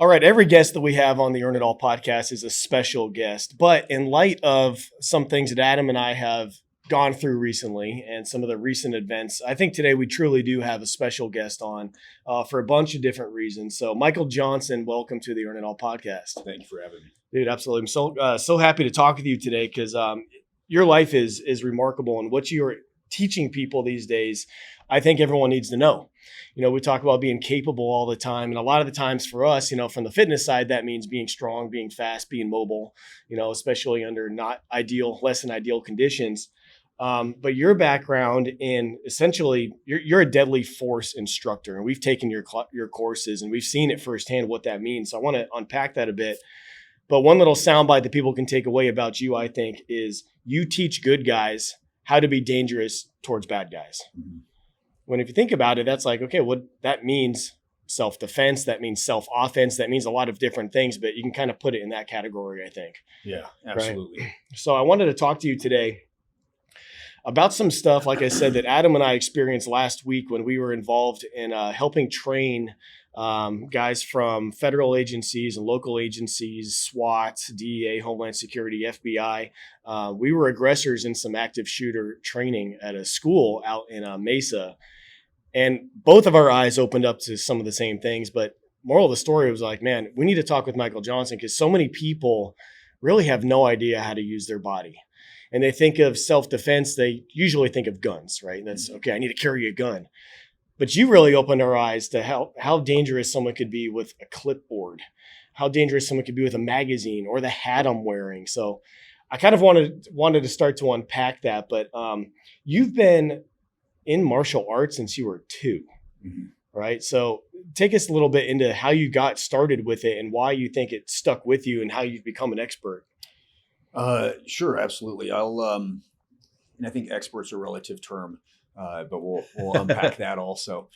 All right, every guest that we have on the Earn It All podcast is a special guest. But in light of some things that Adam and I have gone through recently and some of the recent events, I think today we truly do have a special guest on for a bunch of different reasons. So Michael Johnson, welcome to the Earn It All podcast. Thank you for having me. Dude, absolutely. I'm so happy to talk with you today because your life is remarkable, and what you're teaching people these days, I think everyone needs to know. You know, we talk about being capable all the time. And a lot of the times for us, you know, from the fitness side, that means being strong, being fast, being mobile, you know, especially under less than ideal conditions. But your background in essentially, you're a deadly force instructor, and we've taken your courses and we've seen it firsthand what that means. So I want to unpack that a bit. But one little soundbite that people can take away about you, I think, is you teach good guys how to be dangerous towards bad guys. Mm-hmm. When if you think about it, that's like, okay, what that means self-defense, that means self-offense, that means a lot of different things, but you can kind of put it in that category, I think. Yeah, absolutely. Right? So I wanted to talk to you today about some stuff, like I said, that Adam and I experienced last week when we were involved in helping train guys from federal agencies and local agencies, SWAT, DEA, Homeland Security, FBI. We were aggressors in some active shooter training at a school out in Mesa. And both of our eyes opened up to some of the same things. But moral of the story was like, man, we need to talk with Michael Johnson because so many people really have no idea how to use their body. And they think of self-defense, they usually think of guns, right? That's, okay, I need to carry a gun. But you really opened our eyes to how dangerous someone could be with a clipboard, how dangerous someone could be with a magazine or the hat I'm wearing. So I kind of wanted to start to unpack that. But you've been in martial arts since you were 2, mm-hmm. right? So take us a little bit into how you got started with it and why you think it stuck with you and how you've become an expert. Sure, absolutely. And I think expert's a relative term. But we'll unpack that also.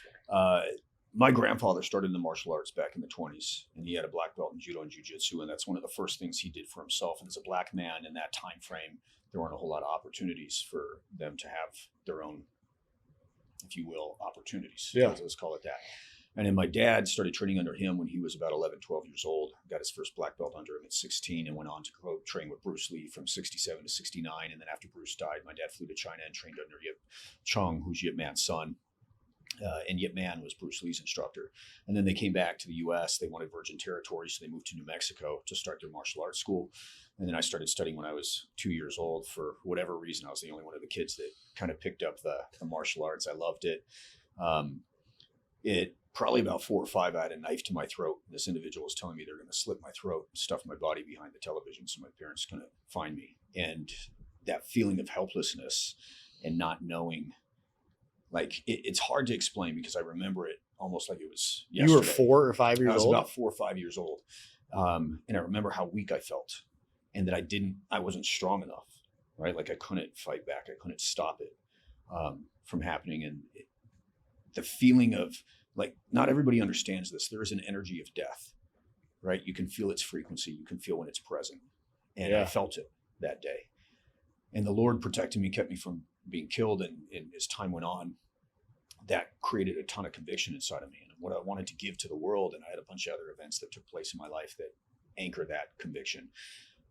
My grandfather started in the martial arts back in the 1920s, and he had a black belt in judo and jiu-jitsu, and that's one of the first things he did for himself. And as a black man in that time frame, there weren't a whole lot of opportunities for them to have their own, if you will, opportunities. Yeah. Let's call it that. And then my dad started training under him when he was about 11, 12 years old, got his first black belt under him at 16 and went on to go train with Bruce Lee from 67 to 69. And then after Bruce died, my dad flew to China and trained under Yip Chung, who's Yip Man's son. And Yip Man was Bruce Lee's instructor. And then they came back to the U.S. They wanted virgin territory, so they moved to New Mexico to start their martial arts school. And then I started studying when I was 2 years old. For whatever reason, I was the only one of the kids that kind of picked up the martial arts. I loved it. Probably about 4 or 5, I had a knife to my throat. This individual was telling me they're going to slit my throat and stuff my body behind the television so my parents couldn't find me. And that feeling of helplessness and not knowing, like, it's hard to explain because I remember it almost like it was yesterday. You were 4 or 5 years old? I was about 4 or 5 years old. And I remember how weak I felt and that I wasn't strong enough, right? Like I couldn't fight back. I couldn't stop it from happening. And the feeling of, like, not everybody understands this. There is an energy of death, right? You can feel its frequency. You can feel when it's present. And I felt it that day. And the Lord protected me, kept me from being killed. And as time went on, that created a ton of conviction inside of me and what I wanted to give to the world. And I had a bunch of other events that took place in my life that anchor that conviction.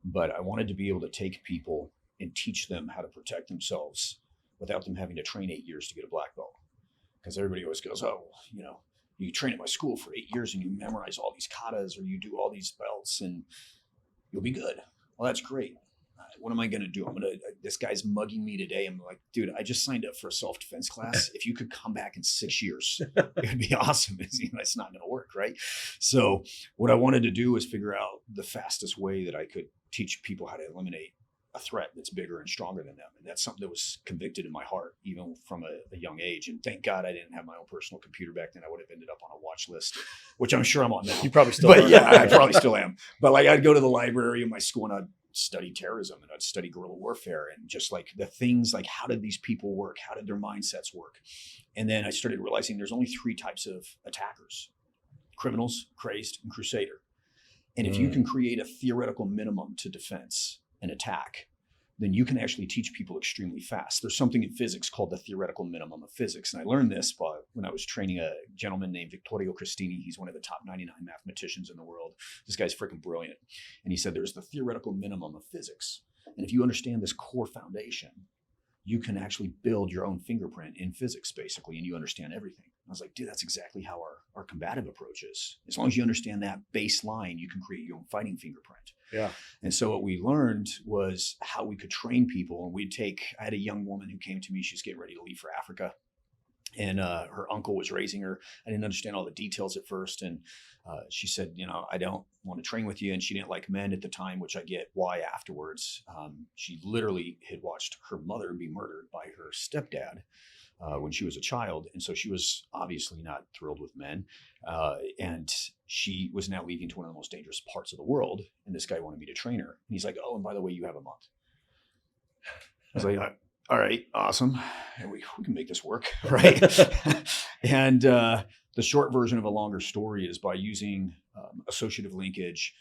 But I wanted to be able to take people and teach them how to protect themselves without them having to train 8 years to get a black belt. Because everybody always goes, oh, you know, you train at my school for 8 years and you memorize all these katas or you do all these belts and you'll be good. Well, that's great. What am I going to do? This guy's mugging me today. I'm like, dude, I just signed up for a self-defense class. If you could come back in 6 years, it would be awesome. It's not going to work, right? So what I wanted to do was figure out the fastest way that I could teach people how to eliminate a threat that's bigger and stronger than them. And that's something that was convicted in my heart, even from a young age. And thank God I didn't have my own personal computer back then. I would have ended up on a watch list, which I'm sure I'm on now. You probably still are. Yeah, I probably still am. But like, I'd go to the library in my school and I'd study terrorism and I'd study guerrilla warfare and just like the things like, how did these people work? How did their mindsets work? And then I started realizing there's only 3 types of attackers: criminals, crazed, and crusader. And if you can create a theoretical minimum to defense and attack, then you can actually teach people extremely fast. There's something in physics called the theoretical minimum of physics. And I learned this when I was training a gentleman named Vittorio Cristini. He's one of the top 99 mathematicians in the world. This guy's freaking brilliant. And he said there's the theoretical minimum of physics. And if you understand this core foundation, you can actually build your own fingerprint in physics, basically, and you understand everything. I was like, dude, that's exactly how our combative approach is. As long as you understand that baseline, you can create your own fighting fingerprint. Yeah. And so what we learned was how we could train people. And I had a young woman who came to me, she's getting ready to leave for Africa. And her uncle was raising her. I didn't understand all the details at first. And she said, I don't want to train with you. And she didn't like men at the time, which I get why afterwards. She literally had watched her mother be murdered by her stepdad when she was a child. And so she was obviously not thrilled with men. And she was now leaving to one of the most dangerous parts of the world. And this guy wanted me to train her. And he's like, oh, and by the way, you have a month. I was like, all right, awesome. We can make this work, right? And the short version of a longer story is by using associative linkage,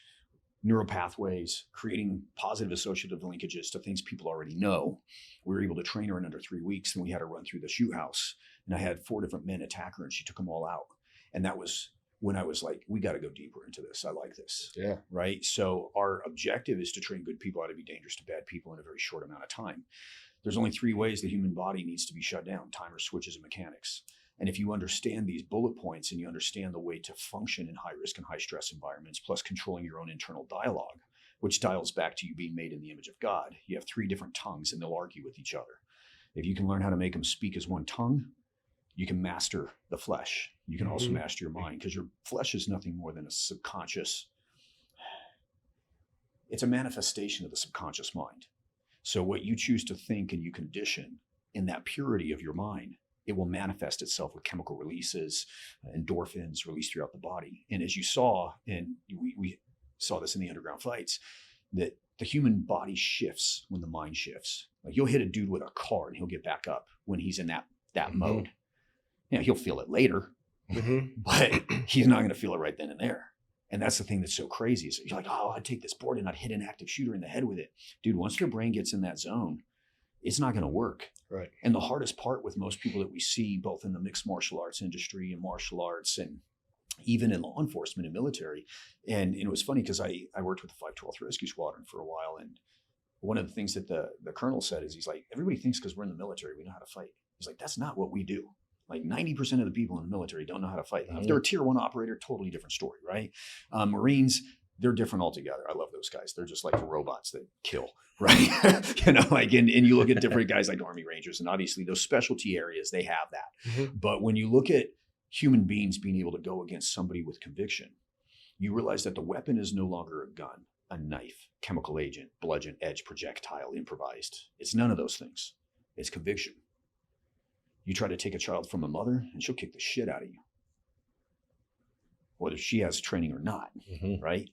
neural pathways, creating positive associative linkages to things people already know. We were able to train her in under 3 weeks, and we had her run through the shoot house. And I had 4 different men attack her, and she took them all out. And that was when I was like, we got to go deeper into this. I like this. Yeah. Right. So our objective is to train good people how to be dangerous to bad people in a very short amount of time. There's only 3 ways the human body needs to be shut down: timer, switches, and mechanics. And if you understand these bullet points and you understand the way to function in high risk and high stress environments, plus controlling your own internal dialogue, which dials back to you being made in the image of God, you have 3 different tongues and they'll argue with each other. If you can learn how to make them speak as one tongue, you can master the flesh. You can also master your mind, because your flesh is nothing more than a subconscious. It's a manifestation of the subconscious mind. So what you choose to think and you condition in that purity of your mind, it will manifest itself with chemical releases, endorphins released throughout the body. And as you saw, and we saw this in the underground fights, that the human body shifts when the mind shifts. Like, you'll hit a dude with a car and he'll get back up when he's in that mode. He'll feel it later, but he's not going to feel it right then and there. And that's the thing that's so crazy. Is you're like, oh, I'd take this board and I'd hit an active shooter in the head with it. Dude, once their brain gets in that zone, it's not going to work. Right. And the hardest part with most people that we see, both in the mixed martial arts industry and martial arts, and even in law enforcement and military. And it was funny because I worked with the 512th Rescue Squadron for a while. And one of the things that the colonel said is, he's like, everybody thinks because we're in the military, we know how to fight. He's like, that's not what we do. Like 90% of the people in the military don't know how to fight. If they're a tier 1 operator, totally different story, right? Marines, they're different altogether. I love those guys. They're just like robots that kill, right? And you look at different guys like Army Rangers, and obviously those specialty areas, they have that. But when you look at human beings being able to go against somebody with conviction, you realize that the weapon is no longer a gun, a knife, chemical agent, bludgeon, edge, projectile, improvised. It's none of those things. It's conviction. You try to take a child from a mother and she'll kick the shit out of you, whether she has training or not, right?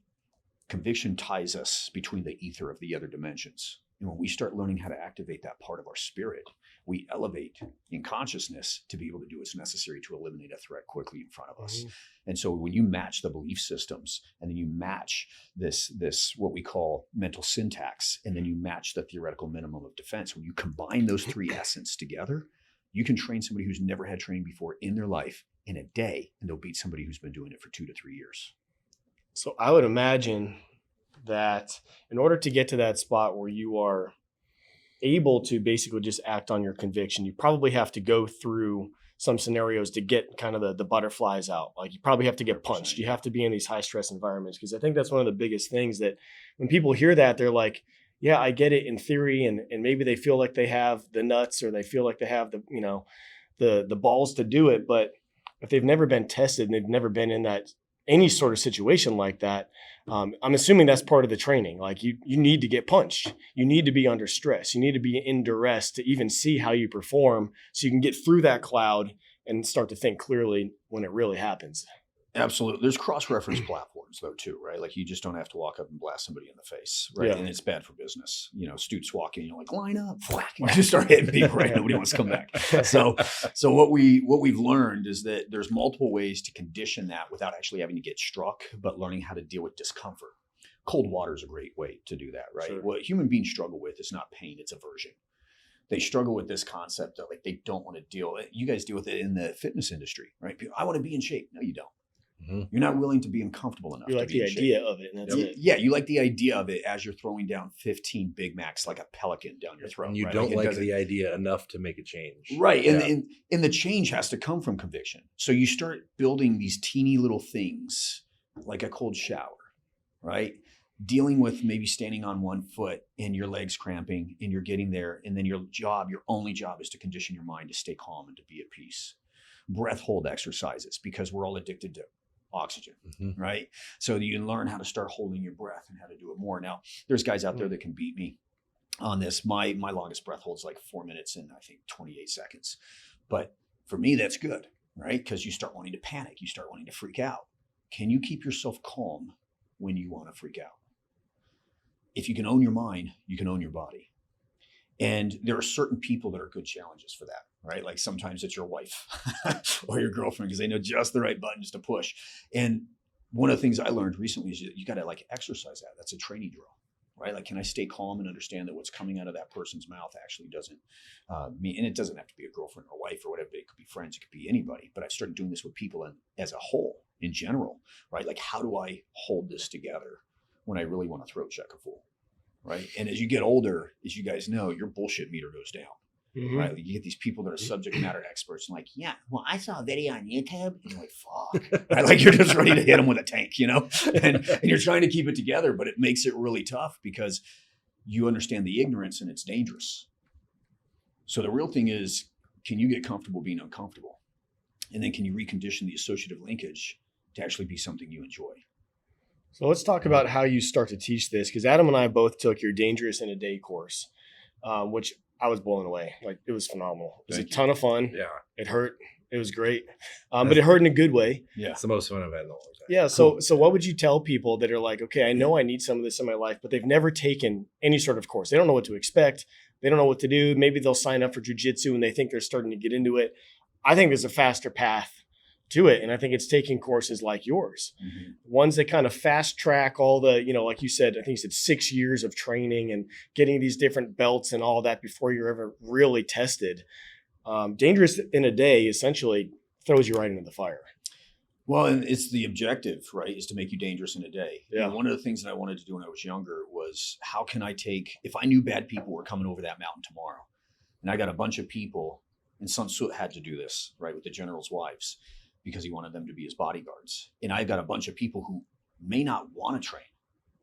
Conviction ties us between the ether of the other dimensions. And when we start learning how to activate that part of our spirit, we elevate in consciousness to be able to do what's necessary to eliminate a threat quickly in front of us. And so when you match the belief systems, and then you match this what we call mental syntax, and then you match the theoretical minimum of defense, when you combine those 3 essence together, you can train somebody who's never had training before in their life in a day, and they'll beat somebody who's been doing it for 2 to 3 years. So I would imagine that in order to get to that spot where you are able to basically just act on your conviction, you probably have to go through some scenarios to get kind of the butterflies out. Like, you probably have to get punched. You have to be in these high stress environments, because I think that's one of the biggest things that when people hear that, they're like, yeah, I get it in theory. And maybe they feel like they have the nuts, or they feel like they have the balls to do it. But if they've never been tested and they've never been in that any sort of situation like that, I'm assuming that's part of the training. Like, you need to get punched. You need to be under stress. You need to be in duress to even see how you perform, so you can get through that cloud and start to think clearly when it really happens. Absolutely. There's cross-reference platforms though too, right? Like, you just don't have to walk up and blast somebody in the face, right? Yeah. And it's bad for business. Students walk in, you're like, line up, whack, and you just start hitting people, right? Nobody wants to come back. So what we've learned is that there's multiple ways to condition that without actually having to get struck, but learning how to deal with discomfort. Cold water is a great way to do that, right? Sure. What human beings struggle with is not pain, it's aversion. They struggle with this concept that like they don't want to deal. You guys deal with it in the fitness industry, right? People, I want to be in shape. No, you don't. You're not willing to be uncomfortable enough. You like to be the in idea shape. of it, and that's it. Yeah, you like the idea of it as you're throwing down 15 Big Macs like a pelican down your throat. And you right? don't it like doesn't- the idea enough to make a change. Right. And the change has to come from conviction. So you start building these teeny little things like a cold shower, right? Dealing with maybe standing on one foot and your legs cramping and you're getting there. And then your only job is to condition your mind to stay calm and to be at peace. Breath hold exercises, because we're all addicted to oxygen, right? So you can learn how to start holding your breath and how to do it more. Now, there's guys out there that can beat me on this. My longest breath hold is like 4 minutes and I think 28 seconds. But for me, that's good, right? Because you start wanting to panic. You start wanting to freak out. Can you keep yourself calm when you want to freak out? If you can own your mind, you can own your body. And there are certain people that are good challenges for that, right? Like sometimes it's your wife or your girlfriend, because they know just the right buttons to push. And one of the things I learned recently is you got to like exercise that. That's a training drill, right? Like, can I stay calm and understand that what's coming out of that person's mouth actually doesn't mean, and it doesn't have to be a girlfriend or wife or whatever. It could be friends. It could be anybody. But I've started doing this with people as a whole in general, right? Like, how do I hold this together when I really want to throat check a fool? Right. And as you get older, as you guys know, your bullshit meter goes down. Right. Like you get these people that are subject matter experts and like, yeah, well, I saw a video on YouTube. And you're like, fuck. Right? Like you're just ready to hit them with a tank, you know, and you're trying to keep it together, but it makes it really tough because you understand the ignorance and it's dangerous. So the real thing is, can you get comfortable being uncomfortable? And then can you recondition the associative linkage to actually be something you enjoy? So let's talk about how you start to teach this, because Adam and I both took your Dangerous in a Day course, which I was blown away. Like, it was phenomenal. It was a ton of fun. Yeah. It hurt. It was great. But it hurt in a good way. Yeah. It's the most fun I've had in a long time. Yeah. So what would you tell people that are like, okay, I know I need some of this in my life, but they've never taken any sort of course. They don't know what to expect. They don't know what to do. Maybe they'll sign up for jujitsu and they think they're starting to get into it. I think there's a faster path to it. And I think it's taking courses like yours, ones that kind of fast track all the, like you said, I think you said 6 years of training and getting these different belts and all that before you're ever really tested. Dangerous in a Day essentially throws you right into the fire. Well, and it's the objective, right, is to make you dangerous in a day. Yeah. And one of the things that I wanted to do when I was younger was, how can I take, if I knew bad people were coming over that mountain tomorrow, and I got a bunch of people, and Sun Tzu had to do this, right, with the general's wives, because he wanted them to be his bodyguards. And I've got a bunch of people who may not want to train.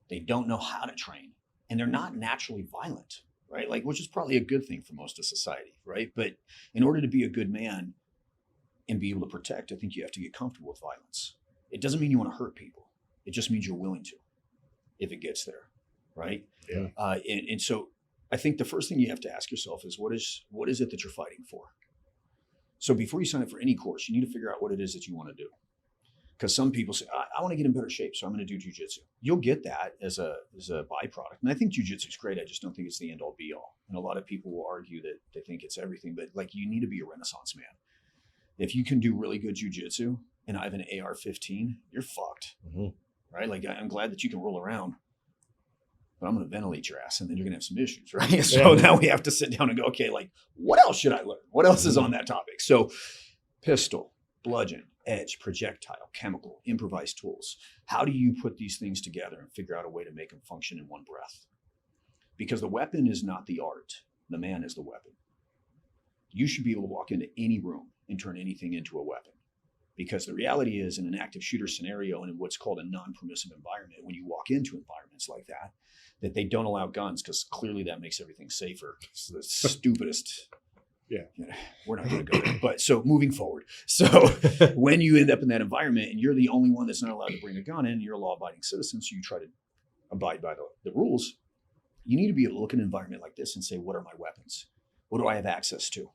They don't know how to train, and they're not naturally violent, right? Like, which is probably a good thing for most of society, right? But in order to be a good man and be able to protect, I think you have to get comfortable with violence. It doesn't mean you want to hurt people. It just means you're willing to, if it gets there, right? Yeah. And so I think the first thing you have to ask yourself is, what is it that you're fighting for? So before you sign up for any course, you need to figure out what it is that you want to do. Because some people say, I want to get in better shape, so I'm going to do jujitsu. You'll get that as a byproduct. And I think jujitsu is great. I just don't think it's the end all be all. And a lot of people will argue that they think it's everything, but like, you need to be a Renaissance man. If you can do really good jujitsu and I have an AR-15, you're fucked, right? Like, I'm glad that you can roll around, but I'm going to ventilate your ass and then you're going to have some issues, right? So now we have to sit down and go, okay, like, what else should I learn? What else is on that topic? So pistol, bludgeon, edge, projectile, chemical, improvised tools. How do you put these things together and figure out a way to make them function in one breath? Because the weapon is not the art. The man is the weapon. You should be able to walk into any room and turn anything into a weapon. Because the reality is, in an active shooter scenario and in what's called a non-permissive environment, when you walk into environments like that they don't allow guns, because clearly that makes everything safer. It's the stupidest. Yeah, we're not going to go there. But so moving forward. So when you end up in that environment and you're the only one that's not allowed to bring a gun in, and you're a law-abiding citizen, so you try to abide by the rules, you need to be able to look at an environment like this and say, what are my weapons? What do I have access to?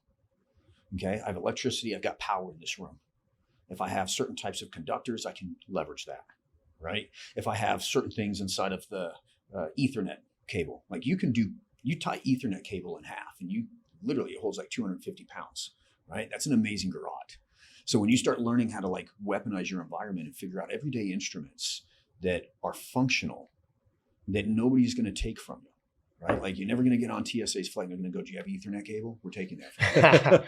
Okay, I have electricity, I've got power in this room. If I have certain types of conductors, I can leverage that, right? If I have certain things inside of the Ethernet cable, like you tie Ethernet cable in half and literally, it holds like 250 pounds, right? That's an amazing garrote. So when you start learning how to like weaponize your environment and figure out everyday instruments that are functional that nobody's going to take from you, right? Like you're never going to get on TSA's flight and they're going to go, do you have an Ethernet cable? We're taking that from you.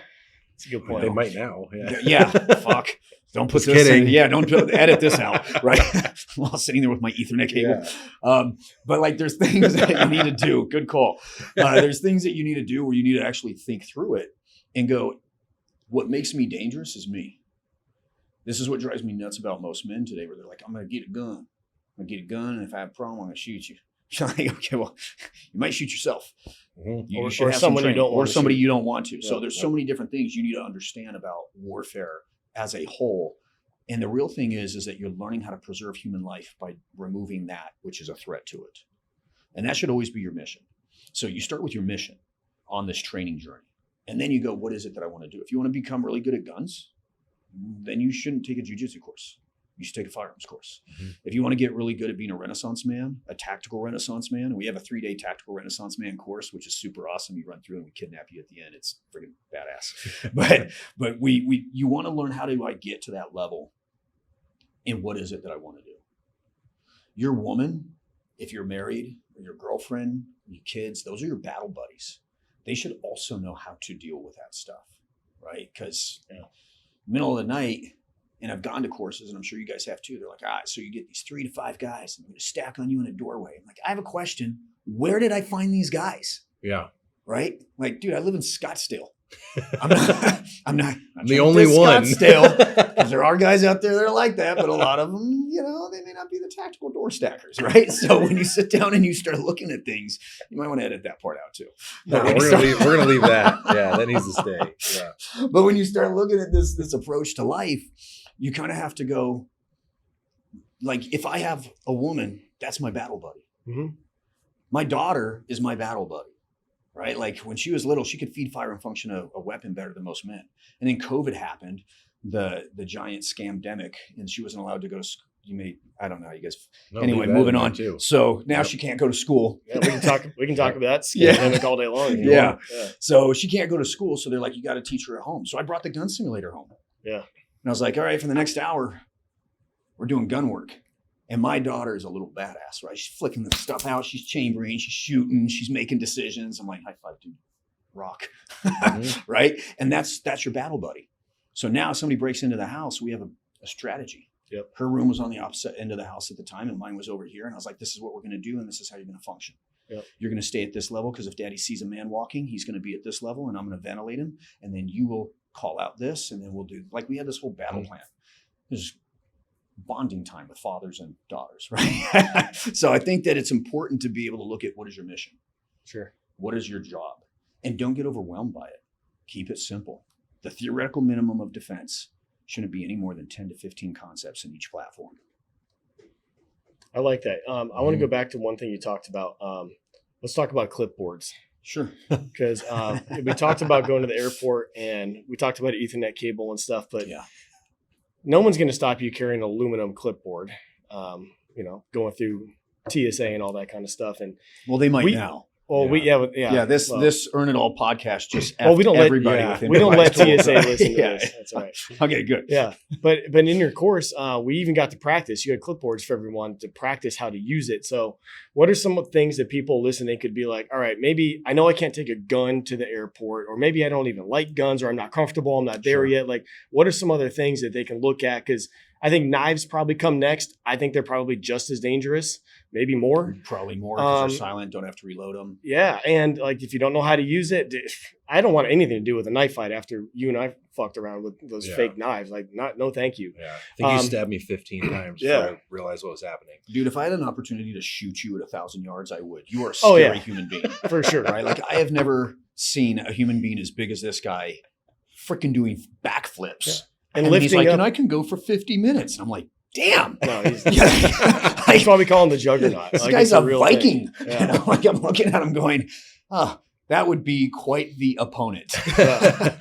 That's a good point. They might now. Yeah. Yeah, fuck. Don't put Just this kidding. in. Yeah, don't edit this out, right? While sitting there with my Ethernet cable. Yeah. But like there's things that you need to do. Good call. There's things that you need to do where you need to actually think through it and go, what makes me dangerous is me. This is what drives me nuts about most men today, where they're like, I'm going to get a gun. I'm going to get a gun, and if I have a problem, I'm going to shoot you. You're like, okay, well, you might shoot yourself. Mhm. You Or should have some someone you training, don't or want to somebody shoot. you don't want to. So Yeah, there's yeah. so many different things you need to understand about warfare as a whole. And the real thing is that you're learning how to preserve human life by removing that which is a threat to it. And that should always be your mission. So you start with your mission on this training journey. And then you go, what is it that I want to do? If you want to become really good at guns, then you shouldn't take a jiu-jitsu course. You should take a firearms course. Mm-hmm. If you want to get really good at being a Renaissance man, a tactical Renaissance man, and we have a 3-day tactical Renaissance man course, which is super awesome. You run through and we kidnap you at the end. It's freaking badass. but you want to learn how to like get to that level. And what is it that I want to do? Your woman, if you're married, or your girlfriend, your kids, those are your battle buddies. They should also know how to deal with that stuff, right? Because middle of the night, and I've gone to courses, and I'm sure you guys have too. They're like, all right, so you get these 3 to 5 guys, and they're going to stack on you in a doorway. I'm like, I have a question. Where did I find these guys? Yeah. Right? Like, dude, I live in Scottsdale. I'm not The only one. Scottsdale, because there are guys out there that are like that, but a lot of them, they may not be the tactical door stackers, right? So when you sit down and you start looking at things, you might want to edit that part out too. No, we're gonna leave that. Yeah, that needs to stay. Yeah. But when you start looking at this approach to life, you kind of have to go, like, if I have a woman, that's my battle buddy. Mhm. My daughter is my battle buddy, right? Like when she was little, she could feed, fire, and function a weapon better than most men. And then COVID happened, the giant scamdemic, and she wasn't allowed to go to school. I don't know how you guys. No, Anyway, leave that moving in there on. too. So now Yep. she can't go to school. Yeah, we can talk about that Yeah. scandemic all day long. if you Yeah. want. Yeah. So she can't go to school. So they're like, you got to teach her at home. So I brought the gun simulator home. Yeah. And I was like, all right, for the next hour, we're doing gun work. And my daughter is a little badass, right? She's flicking the stuff out. She's chambering. She's shooting. She's making decisions. I'm like, high five, dude. Rock. Mhm. Right? And that's your battle buddy. So now if somebody breaks into the house, we have a strategy. Yep. Her room was on the opposite end of the house at the time, and mine was over here. And I was like, this is what we're going to do, and this is how you're going to function. Yep. You're going to stay at this level because if daddy sees a man walking, he's going to be at this level, and I'm going to ventilate him. And then you will call out this, and then we'll do, like, we had this whole battle plan. There's bonding time with fathers and daughters, right? So I think that it's important to be able to look at what is your mission? Sure. What is your job? And don't get overwhelmed by it. Keep it simple. The theoretical minimum of defense shouldn't be any more than 10 to 15 concepts in each platform. I like that. I want to go back to one thing you talked about. Let's talk about clipboards. Sure. Because we talked about going to the airport and we talked about Ethernet cable and stuff, but Yeah. no one's going to stop you carrying an aluminum clipboard, going through TSA and all that kind of stuff. And Well, they might We- now. well, Yeah. Yeah, this Earn It All podcast just Well, we don't let- everybody yeah, within we don't let advice TSA tools. listen to Yeah. this. That's all right. Okay, good. Yeah, but in your course, we even got to practice. You had clipboards for everyone to practice how to use it. So, what are some of the things that people listening could be like? All right, maybe I know I can't take a gun to the airport, or maybe I don't even like guns, or I'm not comfortable. I'm not there Sure. yet. Like, what are some other things that they can look at? Because I think knives probably come next. I think they're probably just as dangerous, maybe more. Probably more because Um, they're silent, don't have to reload them. Yeah, and like if you don't know how to use it, I don't want anything to do with a knife fight after you and I fucked around with those Yeah. fake knives. Like, no, thank you. Yeah. I think you Um, stabbed me 15 times yeah. before I realized what was happening. Dude, if I had an opportunity to shoot you at 1,000 yards, I would. You are a Oh, scary yeah. human being. For sure. Right? Like I have never seen a human being as big as this guy freaking doing backflips. Yeah. And And he's lifting like, up. and I can go for 50 minutes. And I'm like, damn. No, he's, Yeah. that's why we call him the Juggernaut. This Like, guy's it's a real Viking. thing. Yeah. You know, like I'm looking at him going, that would be quite the opponent. Yeah.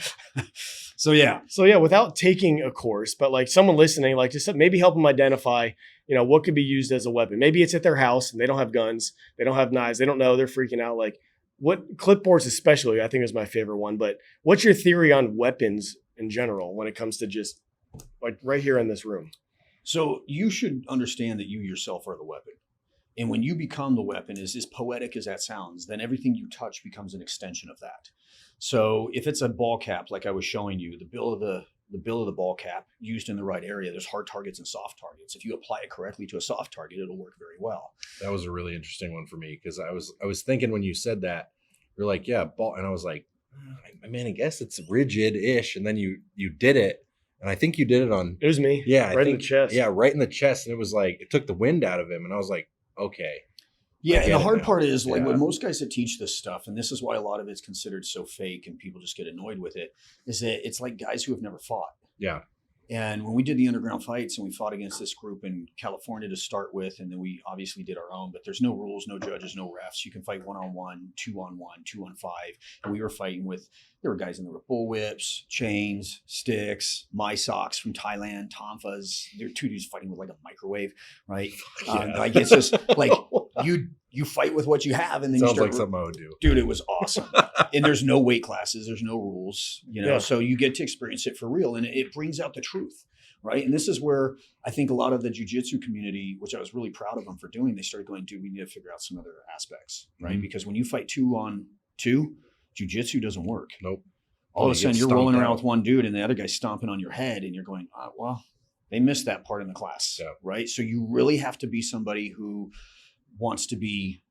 So yeah. So yeah, without taking a course, but like someone listening, like just maybe help them identify, what could be used as a weapon. Maybe it's at their house and they don't have guns, they don't have knives, they don't know, they're freaking out. Like what clipboards especially, I think is my favorite one. But what's your theory on weapons in general when it comes to just like right here in this room? So you should understand that you yourself are the weapon. And when you become the weapon, as poetic as that sounds, then everything you touch becomes an extension of that. So if it's a ball cap, like I was showing you, the bill of the ball cap used in the right area, there's hard targets and soft targets. If you apply it correctly to a soft target, it'll work very well. That was a really interesting one for me, because I was thinking when you said that, you're like, yeah, ball, and I was like, I mean, I guess it's rigid-ish, and then you did it, and I think you did it on. It was me. Yeah, right in the chest. Yeah, right in the chest, and it was like it took the wind out of him, and I was like, okay. Yeah, and the hard part is like Yeah. with most guys that teach this stuff, and this is why a lot of it's considered so fake and people just get annoyed with it, is that it's like guys who have never fought. Yeah. And when we did the underground fights and we fought against this group in California to start with, and then we obviously did our own, but there's no rules, no judges, no refs. You can fight 1-on-1, 2-on-1, 2-on-5. And we were fighting with, there were guys in there with bullwhips, chains, sticks, my socks from Thailand, tonfas. There were two dudes fighting with like a microwave, right? Yeah. Like it's just like you fight with what you have, and then Sounds you start like something I would do. Dude, it was awesome. And there's no weight classes, there's no rules, Yeah. so you get to experience it for real, and it brings out the truth, right? And this is where I think a lot of the jiu-jitsu community, which I was really proud of them for doing, they started going, dude, we need to figure out some other aspects, right? Mhm. Because when you fight 2-on-2, jiu-jitsu doesn't work. Nope. All of a You sudden get you're rolling stomped around out. with one dude and the other guy's stomping on your head, and you're going, well, they missed that part in the class, Yeah. right? So you really have to be somebody who wants to be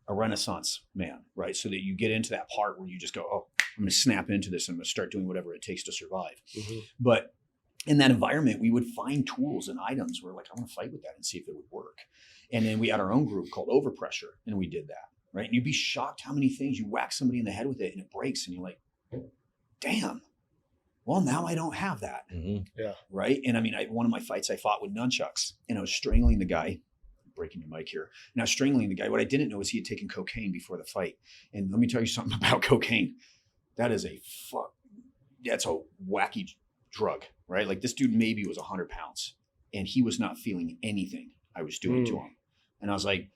a Renaissance man, right? So that you get into that part where you just go, oh, I'm going to snap into this. I'm going to start doing whatever it takes to survive. Mhm. But in that environment, we would find tools and items where like, I want to fight with that and see if it would work. And then we had our own group called Overpressure, and we did that, right? And you'd be shocked how many things you whack somebody in the head with it and it breaks, and you're like, damn, well, now I don't have that, right? And I mean, one of my fights I fought with nunchucks, and I was strangling the guy. Breaking your mic here. And I was strangling the guy. What I didn't know is he had taken cocaine before the fight. And let me tell you something about cocaine. That's a wacky drug, right? Like this dude maybe was 100 pounds, and he was not feeling anything I was doing to him. And I was like,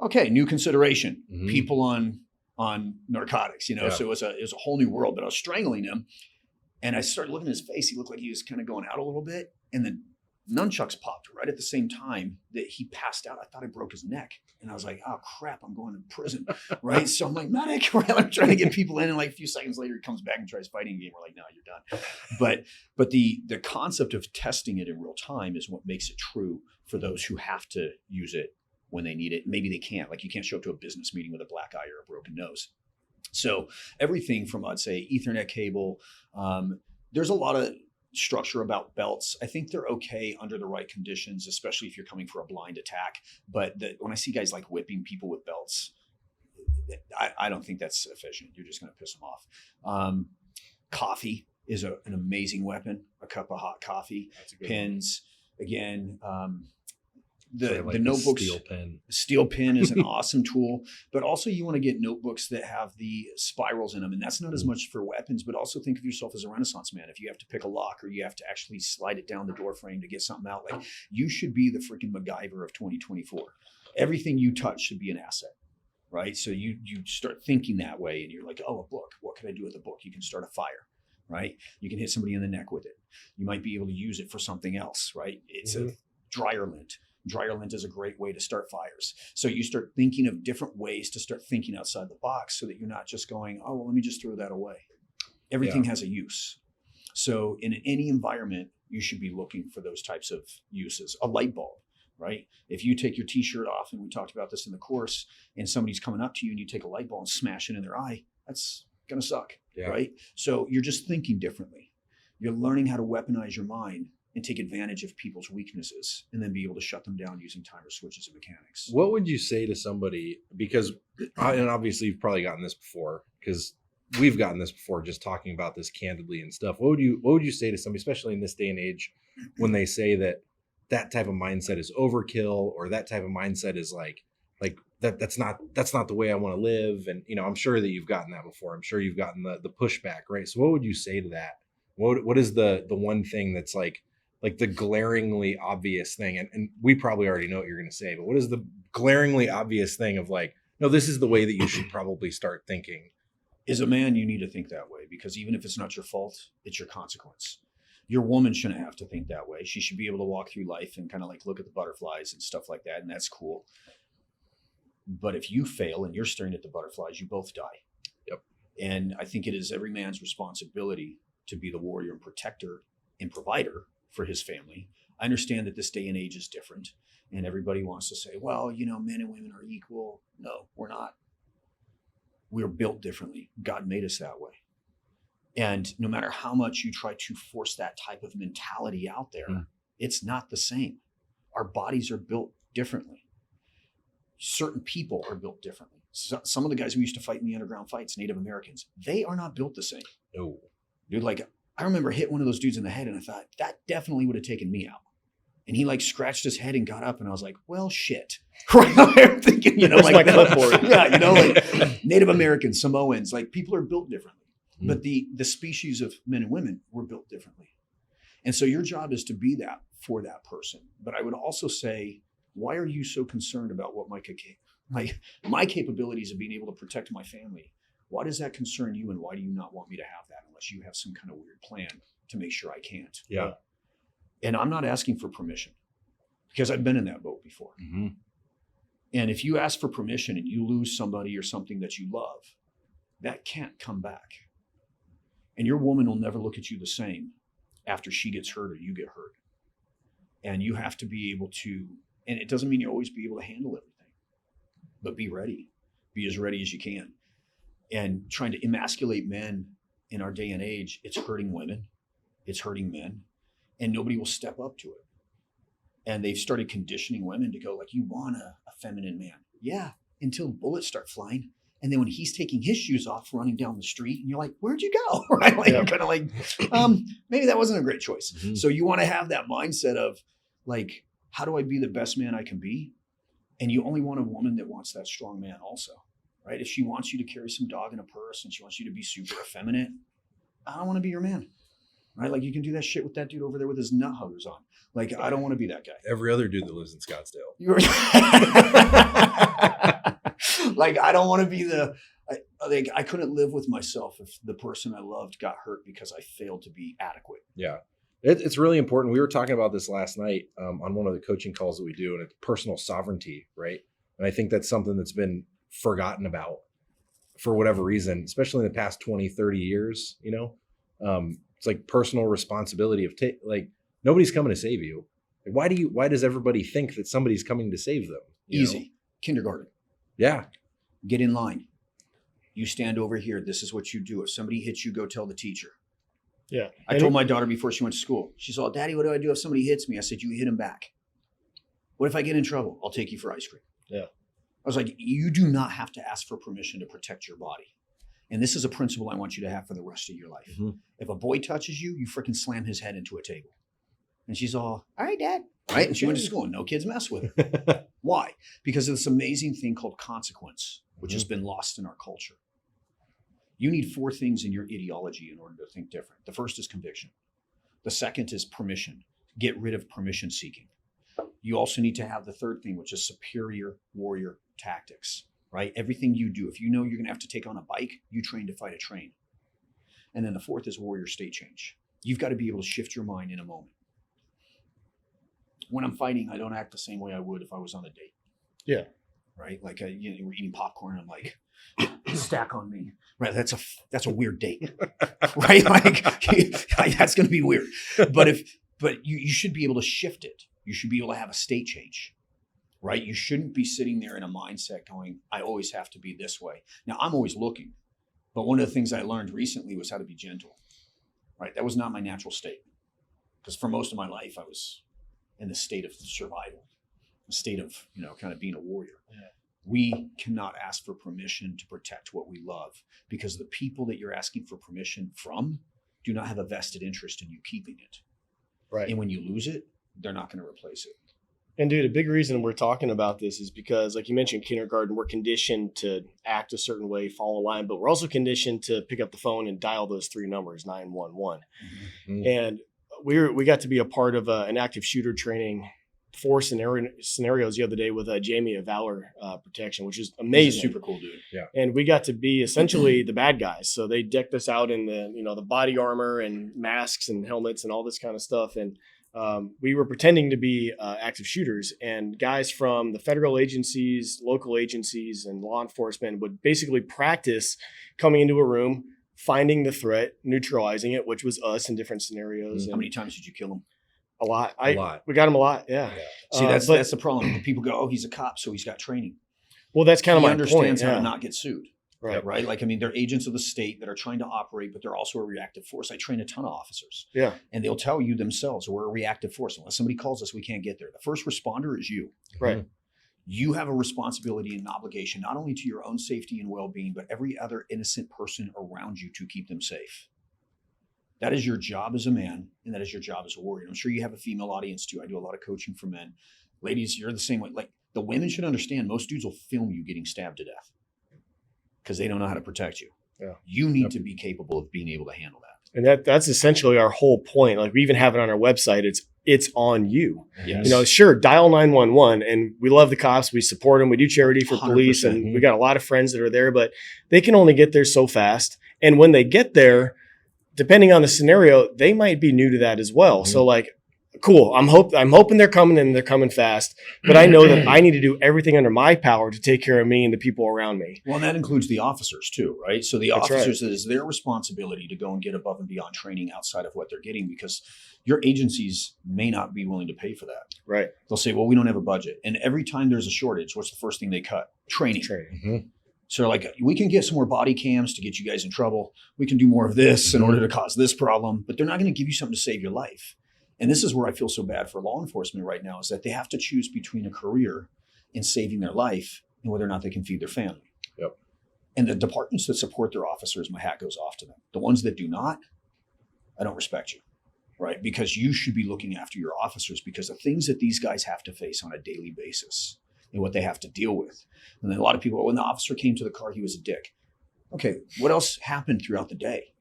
okay, new consideration. Mhm. People on narcotics, Yeah. So it was a whole new world. But I was strangling him, and I started looking at his face. He looked like he was kind of going out a little bit, and then nunchucks popped right at the same time that he passed out. I thought I broke his neck, and I was like, oh crap, I'm going to prison, right? So I'm like, medic, right? I'm trying to get people in, and like a few seconds later he comes back and tries fighting again. We're like, no, you're done. But the concept of testing it in real time is what makes it true for those who have to use it when they need it. Maybe they can't, like you can't show up to a business meeting with a black eye or a broken nose. So everything from, I'd say, Ethernet cable, there's a lot of structure about belts. I think they're okay under the right conditions, especially if you're coming for a blind attack. But when I see guys like whipping people with belts, I don't think that's sufficient. You're just going to piss them off. Coffee is an amazing weapon. A cup of hot coffee, That's a good pins. Again, one. Like the notebooks. steel pen. Steel pen is an awesome tool, but also you want to get notebooks that have the spirals in them. And that's not as much for weapons, but also think of yourself as a Renaissance man. If you have to pick a lock or you have to actually slide it down the door frame to get something out, like you should be the freaking MacGyver of 2024. Everything you touch should be an asset, right? So you start thinking that way, and you're like, oh, a book. What can I do with a book? You can start a fire, right? You can hit somebody in the neck with it. You might be able to use it for something else, right? It's a dryer lint. Dryer lint is a great way to start fires. So you start thinking of different ways to start thinking outside the box, so that you're not just going, oh, well, let me just throw that away. Everything has a use. So in any environment, you should be looking for those types of uses. A light bulb, right? If you take your t-shirt off, and we talked about this in the course, and somebody's coming up to you and you take a light bulb and smash it in their eye, that's going to suck, right? So you're just thinking differently. You're learning how to weaponize your mind and take advantage of people's weaknesses, and then be able to shut them down using timer switches and mechanics. What would you say to somebody, because, and obviously you've probably gotten this before, because we've gotten this before, just talking about this candidly and stuff. What would you say to somebody, especially in this day and age, when they say that type of mindset is overkill, or that type of mindset is like that's not the way I want to live? And, I'm sure that you've gotten that before. I'm sure you've gotten the pushback, right? So what would you say to that? What is the one thing that's like the glaringly obvious thing? And we probably already know what you're going to say, but what is the glaringly obvious thing of like, no, this is the way that you should probably start thinking? As a man, you need to think that way, because even if it's not your fault, it's your consequence. Your woman shouldn't have to think that way. She should be able to walk through life and kind of like look at the butterflies and stuff like that. And that's cool. But if you fail and you're staring at the butterflies, you both die. Yep. And I think it is every man's responsibility to be the warrior and protector and provider for his family. I understand that this day and age is different, and everybody wants to say, well, men and women are equal. No, we're not. We're built differently. God made us that way. And no matter how much you try to force that type of mentality out there, it's not the same. Our bodies are built differently. Certain people are built differently. So, some of the guys who used to fight in the underground fights, Native Americans, they are not built the same. No. Dude, like, I remember hit one of those dudes in the head and I thought, that definitely would have taken me out. And he like scratched his head and got up and I was like, well, shit. Right? I'm thinking, Where's my clipboard? Yeah, like Native Americans, Samoans, like people are built differently. But the species of men and women were built differently. And so your job is to be that for that person. But I would also say, why are you so concerned about what my capabilities of being able to protect my family? Why does that concern you? And why do you not want me to have that unless you have some kind of weird plan to make sure I can't? Yeah. And I'm not asking for permission because I've been in that boat before. Mm-hmm. And if you ask for permission and you lose somebody or something that you love, that can't come back. And your woman will never look at you the same after she gets hurt or you get hurt. And you have to be able to, and it doesn't mean you'll always be able to handle everything, but be ready. Be as ready as you can. And trying to emasculate men in our day and age, it's hurting women, it's hurting men, and nobody will step up to it. And they've started conditioning women to go like, you want a feminine man. Yeah, until bullets start flying. And then when he's taking his shoes off, running down the street, and you're like, where'd you go? Right? Like, you're kind of like, maybe that wasn't a great choice. Mm-hmm. So you want to have that mindset of like, how do I be the best man I can be? And you only want a woman that wants that strong man also, right? If she wants you to carry some dog in a purse and she wants you to be super effeminate, I don't want to be your man, right? Like you can do that shit with that dude over there with his nut huggers on. Like, I don't want to be that guy. Every other dude that lives in Scottsdale. Like, I don't want to be I couldn't live with myself if the person I loved got hurt because I failed to be adequate. Yeah. It's really important. We were talking about this last night on one of the coaching calls that we do, and it's personal sovereignty, right? And I think that's something that's been forgotten about for whatever reason, especially in the past 20, 30 years, it's like personal responsibility of like nobody's coming to save you. Like, why does everybody think that somebody's coming to save them? Easy. Kindergarten. Yeah. Get in line. You stand over here. This is what you do. If somebody hits you, go tell the teacher. Yeah. I told my daughter before she went to school, she said, Daddy, what do I do if somebody hits me? I said, you hit him back. What if I get in trouble? I'll take you for ice cream. Yeah. I was like, you do not have to ask for permission to protect your body. And this is a principle I want you to have for the rest of your life. Mm-hmm. If a boy touches you, you freaking slam his head into a table. And she's all right, Dad. Right? And she went to school and no kids mess with her. Why? Because of this amazing thing called consequence, which has been lost in our culture. You need 4 things in your ideology in order to think different. The first is conviction. The second is permission. Get rid of permission seeking. You also need to have the third thing, which is superior warrior tactics, right? Everything you do, if you know you're going to have to take on a bike, you train to fight a train. And then the fourth is warrior state change. You've got to be able to shift your mind in a moment. When I'm fighting, I don't act the same way I would if I was on a date. Yeah. Right? Like, we're eating popcorn. I'm like, stack on me. Right? That's a weird date. Right? Like, that's going to be weird. But you should be able to shift it. You should be able to have a state change. Right? You shouldn't be sitting there in a mindset going, I always have to be this way. Now, I'm always looking. But one of the things I learned recently was how to be gentle. Right? That was not my natural state. Because for most of my life, I was in the state of survival, a state of, kind of being a warrior. Yeah. We cannot ask for permission to protect what we love because the people that you're asking for permission from do not have a vested interest in you keeping it. Right. And when you lose it, they're not going to replace it. And dude, a big reason we're talking about this is because, like you mentioned, kindergarten, we're conditioned to act a certain way, follow a line, but we're also conditioned to pick up the phone and dial those 3 numbers, 911. Mm-hmm. And we got to be a part of an active shooter training 4 scenarios the other day with Jamie of Valor Protection, which is amazing. Super cool dude. Yeah. And we got to be essentially the bad guys. So they decked us out in the, the body armor and masks and helmets and all this kind of stuff. And we were pretending to be active shooters, and guys from the federal agencies, local agencies, and law enforcement would basically practice coming into a room, finding the threat, neutralizing it, which was us in different scenarios. How many times did you kill him? A lot. A lot. We got him a lot. Yeah. See, that's the problem. People go, "Oh, he's a cop, so he's got training." Well, that's kind of He my understands point. how Yeah. to not get sued. Right. Like, I mean, they're agents of the state that are trying to operate, but they're also a reactive force. I train a ton of officers. Yeah. And they'll tell you themselves, we're a reactive force. Unless somebody calls us, we can't get there. The first responder is you. Right. You have a responsibility and an obligation, not only to your own safety and well-being, but every other innocent person around you to keep them safe. That is your job as a man, and that is your job as a warrior. I'm sure you have a female audience too. I do a lot of coaching for men. Ladies, you're the same way. Like, the women should understand, most dudes will film you getting stabbed to death because they don't know how to protect you. Yeah. You need to be capable of being able to handle that. And that's essentially our whole point. Like, we even have it on our website. It's on you. Yes. You know, sure, dial 911, and we love the cops. We support them. We do charity for police, 100%. and we got a lot of friends that are there, but they can only get there so fast. And when they get there, depending on the scenario, they might be new to that as well. So, like, cool. I'm hoping they're coming, and they're coming fast. But I know that I need to do everything under my power to take care of me and the people around me. Well, and that includes the officers too, right? So the That's officers, it is their responsibility to go and get above and beyond training outside of what they're getting, because your agencies may not be willing to pay for that. Right. They'll say, well, we don't have a budget. And every time there's a shortage, what's the first thing they cut? Training. Mhm. So like, we can get some more body cams to get you guys in trouble. We can do more of this in order to cause this problem, but they're not going to give you something to save your life. And this is where I feel so bad for law enforcement right now, is that they have to choose between a career and saving their life and whether or not they can feed their family. Yep. And the departments that support their officers, my hat goes off to them. The ones that do not, I don't respect you, right? Because you should be looking after your officers, because the things that these guys have to face on a daily basis and what they have to deal with. And then a lot of people, when the officer came to the car, he was a dick. Okay, what else happened throughout the day?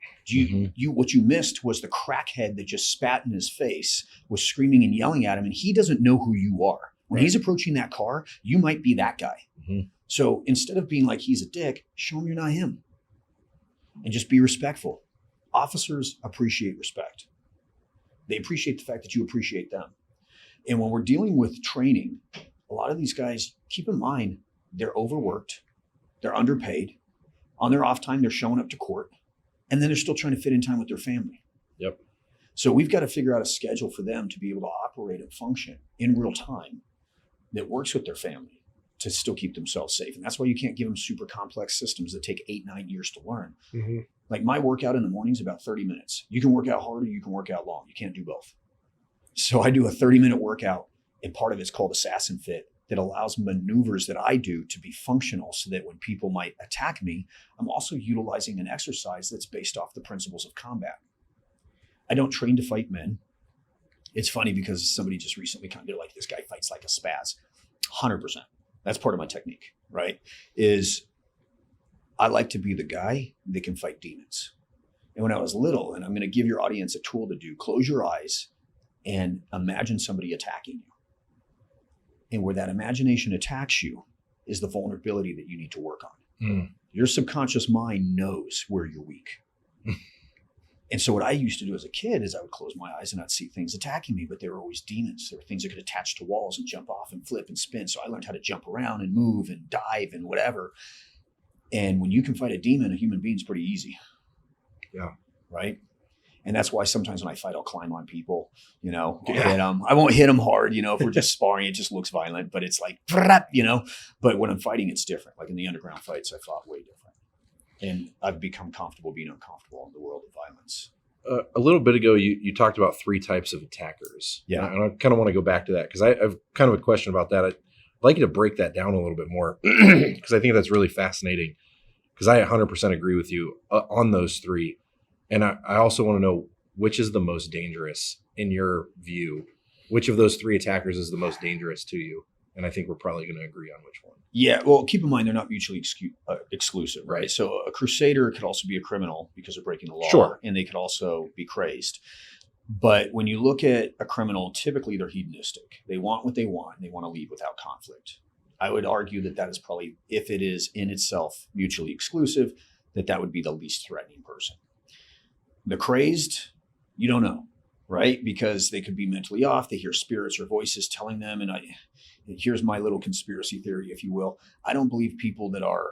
What you missed was the crackhead that just spat in his face, was screaming and yelling at him, and he doesn't know who you are. When he's approaching that car, you might be that guy. So instead of being like he's a dick, show him you're not him. And just be respectful. Officers appreciate respect. They appreciate the fact that you appreciate them. And when we're dealing with training, a lot of these guys, keep in mind, they're overworked, they're underpaid. On their off time, they're showing up to court, and then they're still trying to fit in time with their family. Yep. So we've got to figure out a schedule for them to be able to operate and function in real time that works with their family to still keep themselves safe. And that's why you can't give them super complex systems that take 8-9 years to learn. Like, my workout in the morning is about 30 minutes. You can work out hard or you can work out long. You can't do both. So I do a 30-minute workout, and part of it's called Assassin Fit, that allows maneuvers that I do to be functional, so that when people might attack me, I'm also utilizing an exercise that's based off the principles of combat. I don't train to fight men. It's funny because somebody just recently they're like, this guy fights like a spaz. 100%. That's part of my technique, right? Is I like to be the guy that can fight demons. And when I was little, and I'm going to give your audience a tool to do, close your eyes and imagine somebody attacking you. And where that imagination attacks you is the vulnerability that you need to work on. Your subconscious mind knows where you're weak. And so what I used to do as a kid is I would close my eyes and I'd see things attacking me, but they were always demons. There were things that could attach to walls and jump off and flip and spin. So I learned how to jump around and move and dive and whatever. And when you can fight a demon, a human being's pretty easy. Yeah. Right? And that's why sometimes when I fight, I'll climb on people, hit them. I won't hit them hard, if we're just sparring, it just looks violent, but it's like, but when I'm fighting, it's different. Like in the underground fights, I fought way different. And I've become comfortable being uncomfortable in the world of violence. A little bit ago, you talked about 3 types of attackers. Yeah. And I kind of want to go back to that, because I've kind of a question about that. I'd like you to break that down a little bit more, because I think that's really fascinating, because I 100% agree with you on those 3. And I also want to know, which is the most dangerous in your view? Which of those 3 attackers is the most dangerous to you? And I think we're probably going to agree on which one. Yeah, well, keep in mind, they're not mutually exclusive, right? So a crusader could also be a criminal because they're breaking the law. Sure. And they could also be crazed. But when you look at a criminal, typically they're hedonistic. They want what they want, and they want to leave without conflict. I would argue that is probably, if it is in itself mutually exclusive, that would be the least threatening person. The crazed, you don't know. right? Because they could be mentally off. They hear spirits or voices telling them. And here's my little conspiracy theory, if you will. I don't believe people that are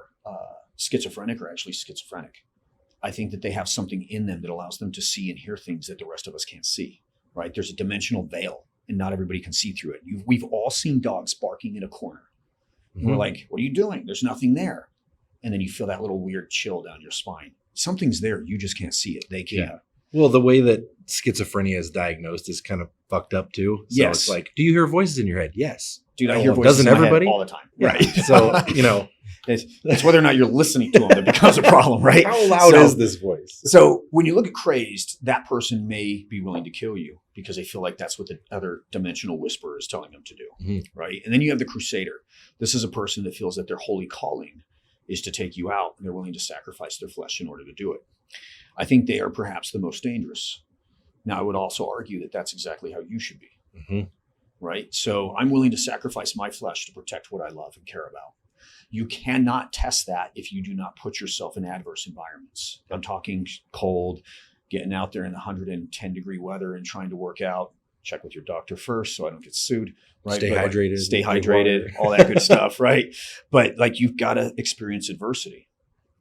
schizophrenic are actually schizophrenic. I think that they have something in them that allows them to see and hear things that the rest of us can't see, right? There's a dimensional veil and not everybody can see through it. We've all seen dogs barking in a corner. And we're like, what are you doing? There's nothing there. And then you feel that little weird chill down your spine. Something's there. You just can't see it. They can. Yeah. Well, the way that schizophrenia is diagnosed is kind of fucked up too. So Yes. it's like, do you hear voices in your head? Yes. Dude, I Oh, hear voices doesn't in my head everybody? all the time. Yeah. Right. So, you know, it's whether or not you're listening to them that becomes a problem, right? how loud So- is this voice? So when you look at crazed, that person may be willing to kill you because they feel like that's what the other dimensional whisperer is telling them to do, Mhm. right? And then you have the crusader. This is a person that feels that their holy calling is to take you out, and they're willing to sacrifice their flesh in order to do it. I think they are perhaps the most dangerous. Now, I would also argue that that's exactly how you should be, Mhm. right? So I'm willing to sacrifice my flesh to protect what I love and care about. You cannot test that if you do not put yourself in adverse environments. I'm talking cold, getting out there in the 110-degree weather and trying to work out. Check with your doctor first so I don't get sued, right? Stay But, like, hydrated. stay drink hydrated, water. all that good stuff, right? But like you've got to experience adversity,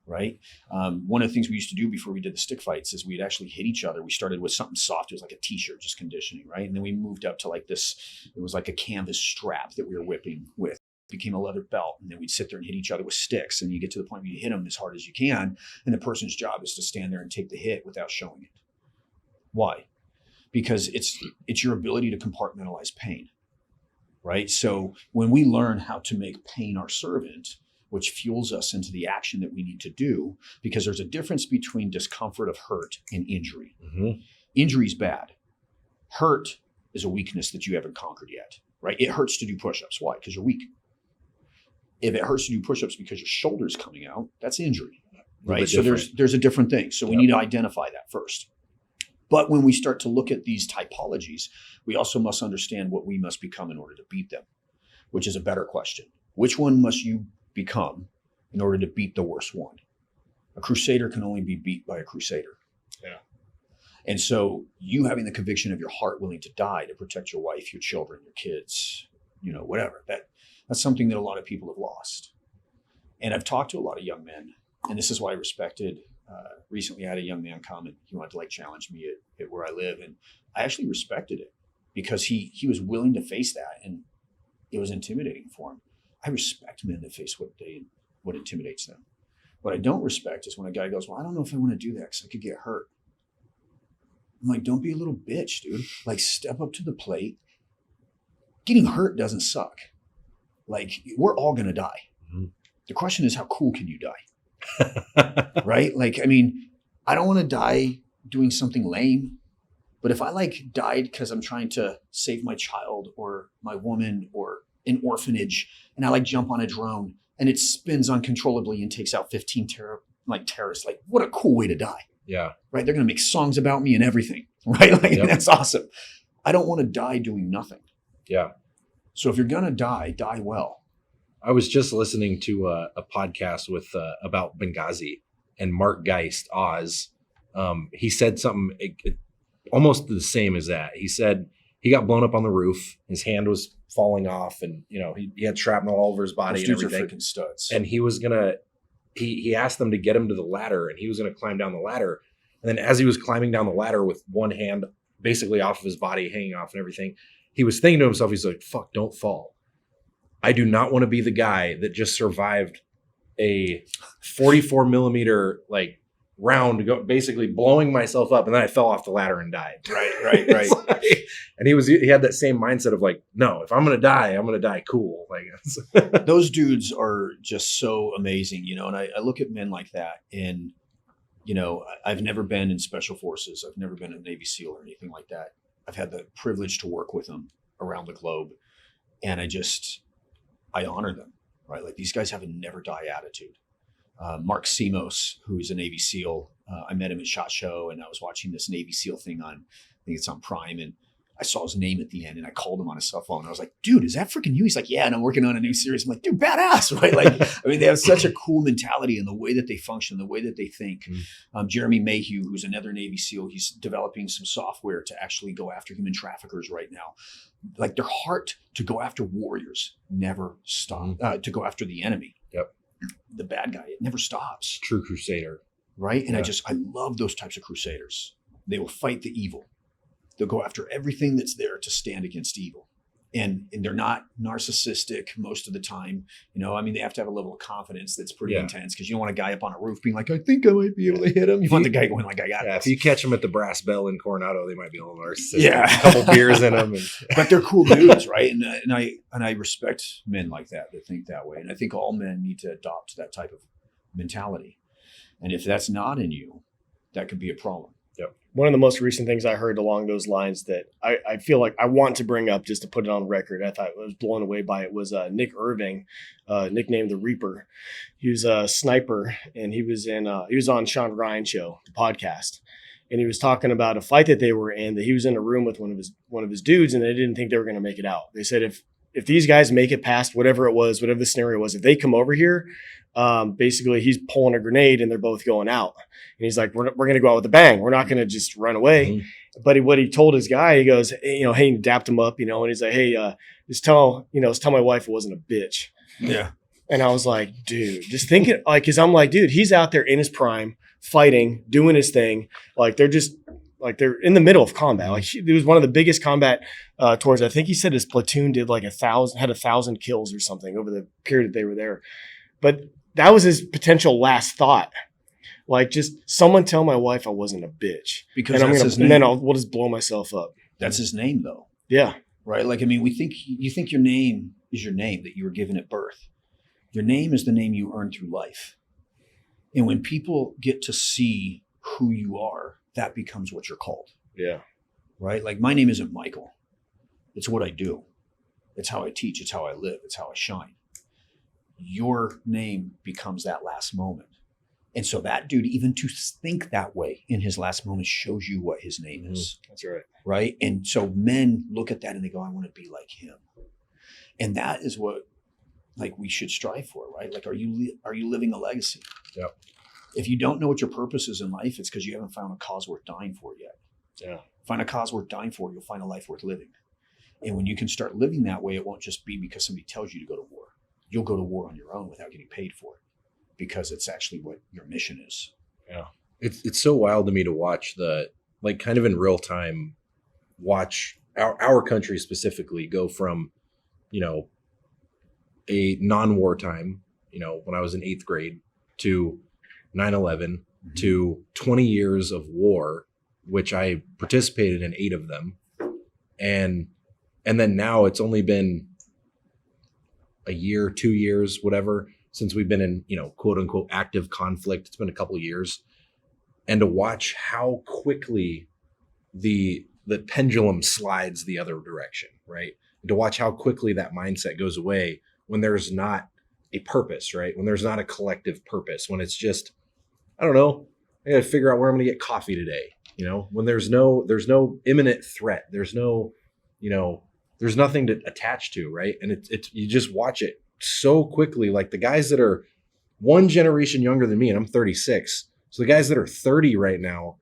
right? One of the things we used to do before we did the stick fights is we'd actually hit each other. We started with something soft. It was like a t-shirt, just conditioning, right? And then we moved up to like this, it was like a canvas strap that we were whipping with. It became a leather belt. And then we'd sit there and hit each other with sticks. And you get to the point where you hit them as hard as you can. And the person's job is to stand there and take the hit without showing it. Why? Because it's your ability to compartmentalize pain, right? So when we learn how to make pain our servant, which fuels us into the action that we need to do, because there's a difference between discomfort of hurt and injury. Mhm. Injury is bad. Hurt is a weakness that you haven't conquered yet, right? It hurts to do push-ups. Why? Because you're weak. If it hurts to do push-ups because your shoulder's coming out, that's injury, right? bit So there's a different thing. So we need to identify that first. But when we start to look at these typologies, we also must understand what we must become in order to beat them, which is a better question. Which one must you become in order to beat the worst one? A crusader can only be beat by a crusader. Yeah. And so you having the conviction of your heart willing to die to protect your wife, your children, your kids, whatever, that's something that a lot of people have lost. And I've talked to a lot of young men, and this is why I respected. Recently, I had a young man come and he wanted to challenge me at where I live, and I actually respected it because he was willing to face that, and it was intimidating for him. I respect men that face what intimidates them. What I don't respect is when a guy goes, "Well, I don't know if I want to do that because I could get hurt." I'm like, don't be a little bitch, dude. Step up to the plate. Getting hurt doesn't suck. We're all gonna die. Mm-hmm. The question is, how cool can you die? Right? I don't want to die doing something lame, but if I died because I'm trying to save my child or my woman or an orphanage, and I jump on a drone and it spins uncontrollably and takes out 15 terrorists, what a cool way to die. Yeah. Right? They're going to make songs about me and everything, right? Yep. That's awesome. I don't want to die doing nothing. Yeah. So if you're going to die well. I was just listening to a podcast with about Benghazi, and Mark Geist, Oz. He said something almost the same as that. He said he got blown up on the roof. His hand was falling off, and he had shrapnel all over his body. Those and dudes are everything. freaking studs. And he was gonna. He asked them to get him to the ladder, and he was gonna climb down the ladder. And then as he was climbing down the ladder with one hand basically off of his body, hanging off and everything, he was thinking to himself, he's like, "Fuck, don't fall. I do not want to be the guy that just survived a 44 millimeter round, basically blowing myself up, and then I fell off the ladder and died." Right. And he had that same mindset of no, if I'm gonna die cool. Those dudes are just so amazing, and I look at men like that, and I've never been in special forces. I've never been a Navy SEAL or anything like that. I've had the privilege to work with them around the globe, and I honor them, right? These guys have a never die attitude. Mark Simos, who's a Navy SEAL, I met him at SHOT Show, and I was watching this Navy SEAL thing I think it's on Prime, and I saw his name at the end and I called him on his cell phone. I was like, dude, is that freaking you? He's like, yeah, and I'm working on a new series. I'm like, dude, badass, right? Like, I mean, they have such a cool mentality in the way that they function, the way that they think. Jeremy Mayhew, who's another Navy SEAL, he's developing some software to actually go after human traffickers right now. Like their heart to go after warriors never stop, to go after the enemy. Yep. The bad guy, it never stops. True crusader. Right. And I love those types of crusaders. They will fight the evil. They'll go after everything that's there to stand against evil. And they're not narcissistic most of the time. You know, I mean, they have to have a level of confidence that's pretty intense, because you don't want a guy up on a roof being like, I think I might be able to hit him. You want the guy going like, I got this. If you catch them at the Brass Bell in Coronado, they might be a little narcissistic. Yeah. A couple beers in them. But they're cool dudes, right? And I respect men like that think that way. And I think all men need to adopt that type of mentality. And if that's not in you, that could be a problem. One of the most recent things I heard along those lines that I feel like I want to bring up just to put it on record, I thought I was blown away by it, was Nick Irving, nicknamed the Reaper. He was a sniper, and he was on Sean Ryan show, the podcast. And he was talking about a fight that they were in, that he was in a room with one of his dudes, and they didn't think they were going to make it out. They said, if these guys make it past whatever it was, whatever the scenario was, if they come over here, basically he's pulling a grenade and they're both going out. And he's like, we're going to go out with a bang. We're not going to just run away. Mm-hmm. But what he told his guy, he goes, hey, he dapped him up, and he's like, hey, just tell my wife it wasn't a bitch. Yeah. And I was like, dude, just thinking, like, cause I'm like, dude, he's out there in his prime fighting, doing his thing. Like they're in the middle of combat. Like it was one of the biggest combat tours. I think he said his platoon did like 1,000 kills or something over the period that they were there. But that was his potential last thought. Like, just someone tell my wife I wasn't a bitch, because and then we'll just blow myself up. That's his name, though. Yeah. Right. Like, I mean, you think your name is your name that you were given at birth. Your name is the name you earn through life. And when people get to see who you are, that becomes what you're called. Yeah. Right. Like, my name isn't Michael. It's what I do. It's how I teach. It's how I live. It's how I shine. Your name becomes that last moment. And so that dude, even to think that way in his last moment, shows you what his name is. That's right. Right. And so men look at that and they go, I want to be like him. And that is what, like, we should strive for, right? Like, are you living a legacy? Yep. If you don't know what your purpose is in life, it's because you haven't found a cause worth dying for yet. Yeah. Find a cause worth dying for, you'll find a life worth living. And when you can start living that way, it won't just be because somebody tells you to go to war. You'll go to war on your own without getting paid for it, because it's actually what your mission is. Yeah. It's so wild to me to watch kind of in real time, watch our country specifically go from, a non-war time, when I was in 8th grade, to 9/11, to 20 years of war, which I participated in 8 of them. And then now it's only been a year, 2 years, whatever, since we've been in, quote unquote, active conflict. It's been a couple of years. And to watch how quickly the pendulum slides the other direction, right? And to watch how quickly that mindset goes away when there's not a purpose, right? When there's not a collective purpose, when it's just, I don't know, I got to figure out where I'm going to get coffee today. When there's no imminent threat, there's no, there's nothing to attach to, right? And it's you just watch it so quickly. Like the guys that are one generation younger than me, and I'm 36. So the guys that are 30 right now,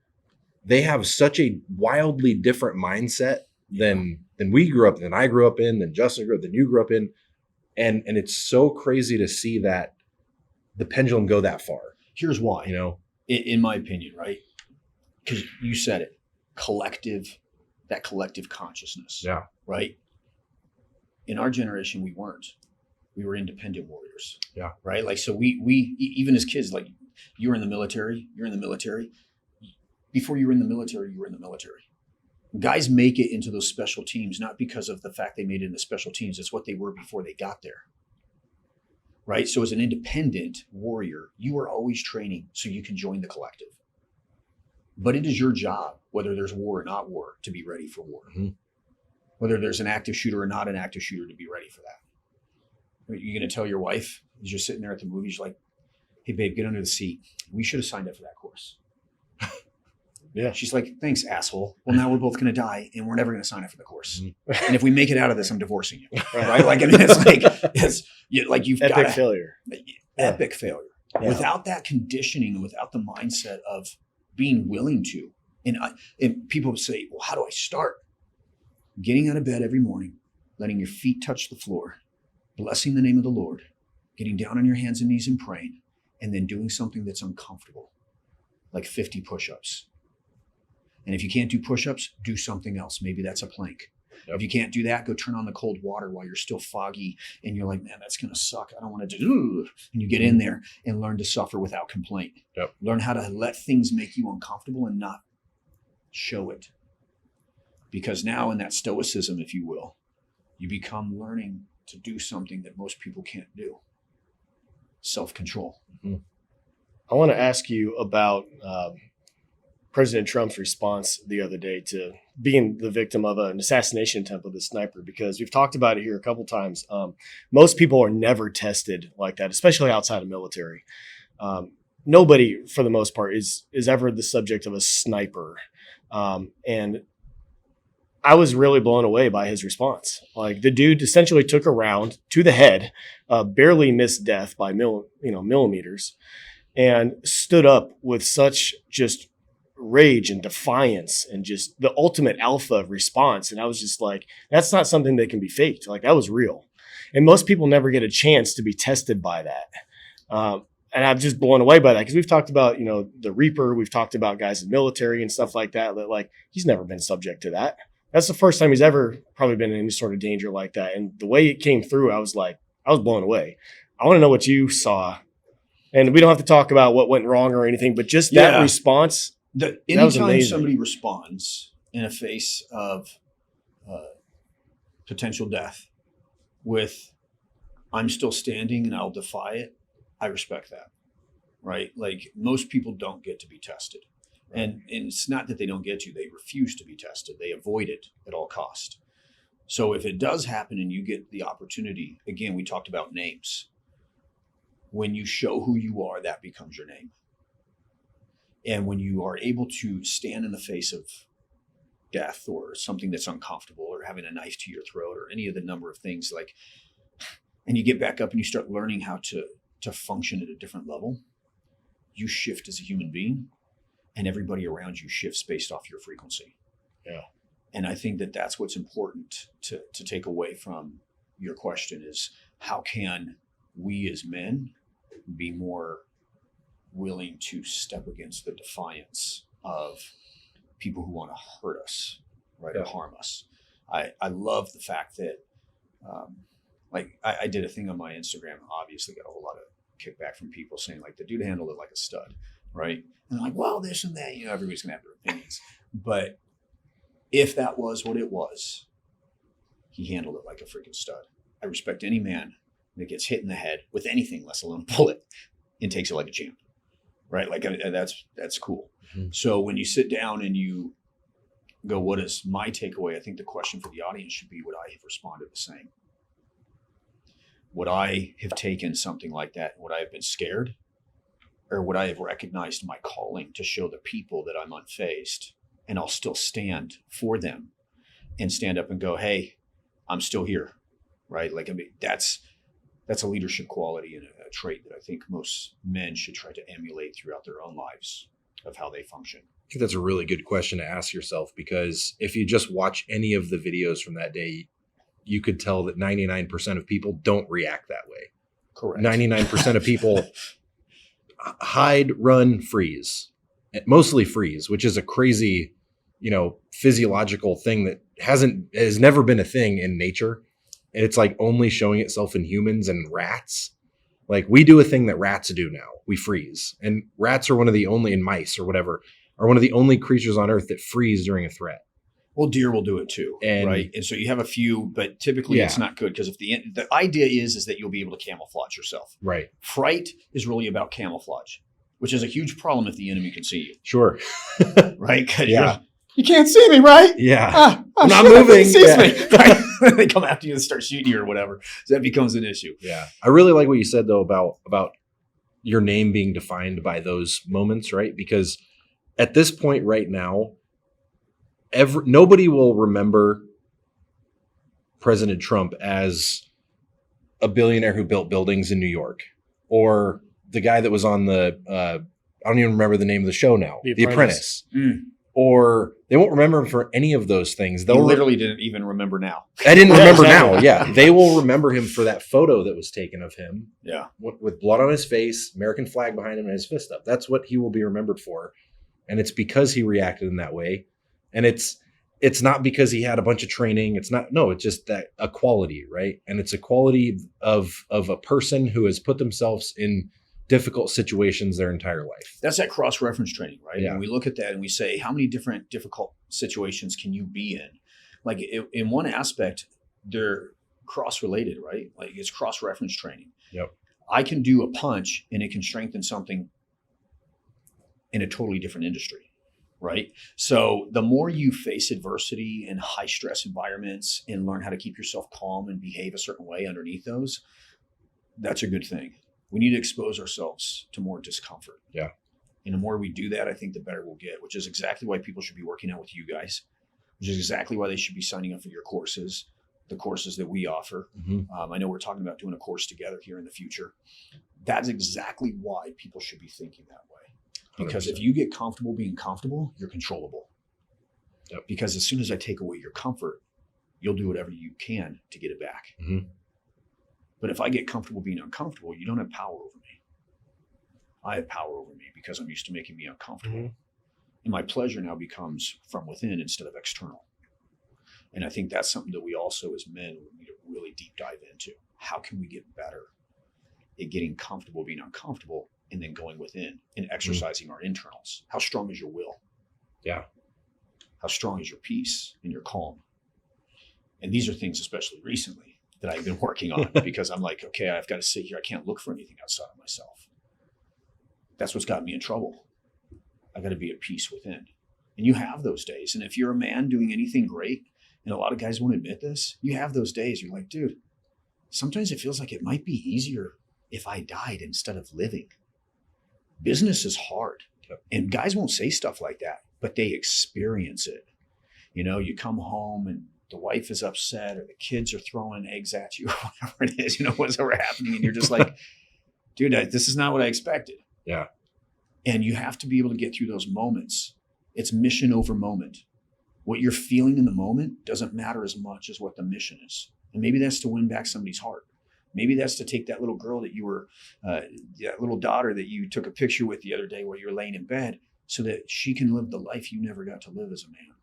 they have such a wildly different mindset than we grew up, than I grew up in, than Justin grew up, than you grew up in. And it's so crazy to see that the pendulum go that far. Here's why, in my opinion, right? Because you said it, that collective consciousness. Yeah. Right. In our generation, we weren't. We were independent warriors. Yeah. Right. Like, so we even as kids, like, you're in the military. Before you were in the military, you were in the military. Guys make it into those special teams, not because of the fact they made it into special teams. It's what they were before they got there. Right. So as an independent warrior, you are always training so you can join the collective. But it is your job, whether there's war or not war, to be ready for war. Mm-hmm. Whether there's an active shooter or not an active shooter, to be ready for that. You're going to tell your wife, as you're sitting there at the movies, you're like, hey, babe, get under the seat. We should have signed up for that course. Yeah. She's like, thanks, asshole. Well, now we're both going to die and we're never going to sign up for the course. And if we make it out of this, I'm divorcing you. Right? Like, I mean, it's like you've got Epic failure. Epic failure. Yeah. Without that conditioning and without the mindset of being willing to. And people say, well, how do I start? Getting out of bed every morning, letting your feet touch the floor, blessing the name of the Lord, getting down on your hands and knees and praying, and then doing something that's uncomfortable, like 50 push-ups. And if you can't do push-ups, do something else. Maybe that's a plank. Yep. If you can't do that, go turn on the cold water while you're still foggy and you're like, man, that's going to suck. I don't want to do it. And you get in there and learn to suffer without complaint. Yep. Learn how to let things make you uncomfortable and not show it. Because now in that stoicism, if you will, you become learning to do something that most people can't do. Self-control. Mm-hmm. I want to ask you about President Trump's response the other day to being the victim of an assassination attempt with a sniper, because we've talked about it here a couple times. Most people are never tested like that, especially outside of military. Nobody, for the most part, is ever the subject of a sniper. And I was really blown away by his response. Like, the dude essentially took a round to the head, barely missed death by millimeters, and stood up with such just rage and defiance and just the ultimate alpha response. And I was just like, that's not something that can be faked. Like, that was real. And most people never get a chance to be tested by that. And I'm just blown away by that, because we've talked about, the Reaper, we've talked about guys in the military and stuff like that, like, he's never been subject to that. That's the first time he's ever probably been in any sort of danger like that. And the way it came through, I was blown away. I want to know what you saw. And we don't have to talk about what went wrong or anything, but just that response. Anytime somebody responds in a face of potential death with, I'm still standing and I'll defy it, I respect that, right? Like, most people don't get to be tested. And it's not that they don't get to, they refuse to be tested. They avoid it at all cost. So if it does happen and you get the opportunity, again, we talked about names. When you show who you are, that becomes your name. And when you are able to stand in the face of death or something that's uncomfortable, or having a knife to your throat, or any of the number of things, like, and you get back up and you start learning how to function at a different level, you shift as a human being. And everybody around you shifts based off your frequency. Yeah. And I think that that's what's important to take away from your question is, how can we as men be more willing to step against the defiance of people who want to hurt us, right? Or harm us. I love the fact that, I did a thing on my Instagram, obviously got a whole lot of kickback from people saying, like, the dude handled it like a stud. Right. And like, well, this and that, everybody's going to have their opinions. But if that was what it was, he handled it like a freaking stud. I respect any man that gets hit in the head with anything, less alone a bullet, and takes it like a champ. Right. Like, that's cool. Mm-hmm. So when you sit down and you go, what is my takeaway? I think the question for the audience should be, would I have responded the same? Would I have taken something like that? Would I have been scared? Or would I have recognized my calling to show the people that I'm unfazed, and I'll still stand for them and stand up and go, hey, I'm still here, right? Like, I mean, that's a leadership quality and a trait that I think most men should try to emulate throughout their own lives of how they function. I think that's a really good question to ask yourself, because if you just watch any of the videos from that day, you could tell that 99% of people don't react that way. Correct. 99% of people hide, run, freeze, mostly freeze, which is a crazy, physiological thing that has never been a thing in nature. And it's like only showing itself in humans and rats. Like, we do a thing that rats do now. We freeze. And rats are one of the only, and mice or whatever, are one of the only creatures on earth that freeze during a threat. Well, deer will do it too, right? And so you have a few, but typically it's not good, because if the idea is that you'll be able to camouflage yourself. Right. Fright is really about camouflage, which is a huge problem if the enemy can see you. Sure. Right? Because you can't see me, right? Yeah. I'm not moving. He sees me. Right? They come after you and start shooting you or whatever. So that becomes an issue. Yeah. I really like what you said, though, about your name being defined by those moments, right? Because at this point right now, nobody will remember President Trump as a billionaire who built buildings in New York, or the guy that was on the I don't even remember the name of the show now, The Apprentice. Or they won't remember him for any of those things. They literally didn't even remember now. I didn't remember now. Yeah, they will remember him for that photo that was taken of him. Yeah, with blood on his face, American flag behind him, and his fist up. That's what he will be remembered for, and it's because he reacted in that way. And it's not because he had a bunch of training. It's just that a quality, right? And it's a quality of a person who has put themselves in difficult situations their entire life. That's that cross-reference training, right? Yeah. And we look at that and we say, how many different difficult situations can you be in? Like in one aspect, they're cross-related, right? Like it's cross-reference training. Yep. I can do a punch and it can strengthen something in a totally different industry, right? So the more you face adversity in high stress environments and learn how to keep yourself calm and behave a certain way underneath those, that's a good thing. We need to expose ourselves to more discomfort. Yeah. And the more we do that, I think the better we'll get, which is exactly why people should be working out with you guys, which is exactly why they should be signing up for your courses, the courses that we offer. Mm-hmm. I know we're talking about doing a course together here in the future. That's exactly why people should be thinking that way. Because 100%. if you get comfortable being comfortable, you're controllable. Yep. Because as soon as I take away your comfort, you'll do whatever you can to get it back. Mm-hmm. But if I get comfortable being uncomfortable, you don't have power over me. I have power over me because I'm used to making me uncomfortable. Mm-hmm. And my pleasure now becomes from within instead of external. And I think that's something that we also as men need to really deep dive into. How can we get better at getting comfortable being uncomfortable and then going within and exercising our internals? How strong is your will? Yeah. How strong is your peace and your calm? And these are things, especially recently, that I've been working on because I'm like, okay, I've got to sit here. I can't look for anything outside of myself. That's what's got me in trouble. I got to be at peace within. And you have those days. And if you're a man doing anything great, and a lot of guys won't admit this, you have those days. You're like, dude, sometimes it feels like it might be easier if I died instead of living. Business is hard. Yep. And guys won't say stuff like that, but they experience it. You know, you come home and the wife is upset or the kids are throwing eggs at you or whatever it is, whatever happening. And you're just like, dude, this is not what I expected. Yeah. And you have to be able to get through those moments. It's mission over moment. What you're feeling in the moment doesn't matter as much as what the mission is. And maybe that's to win back somebody's heart. Maybe that's to take that little girl that you were, that little daughter that you took a picture with the other day while you were laying in bed so that she can live the life you never got to live as a man.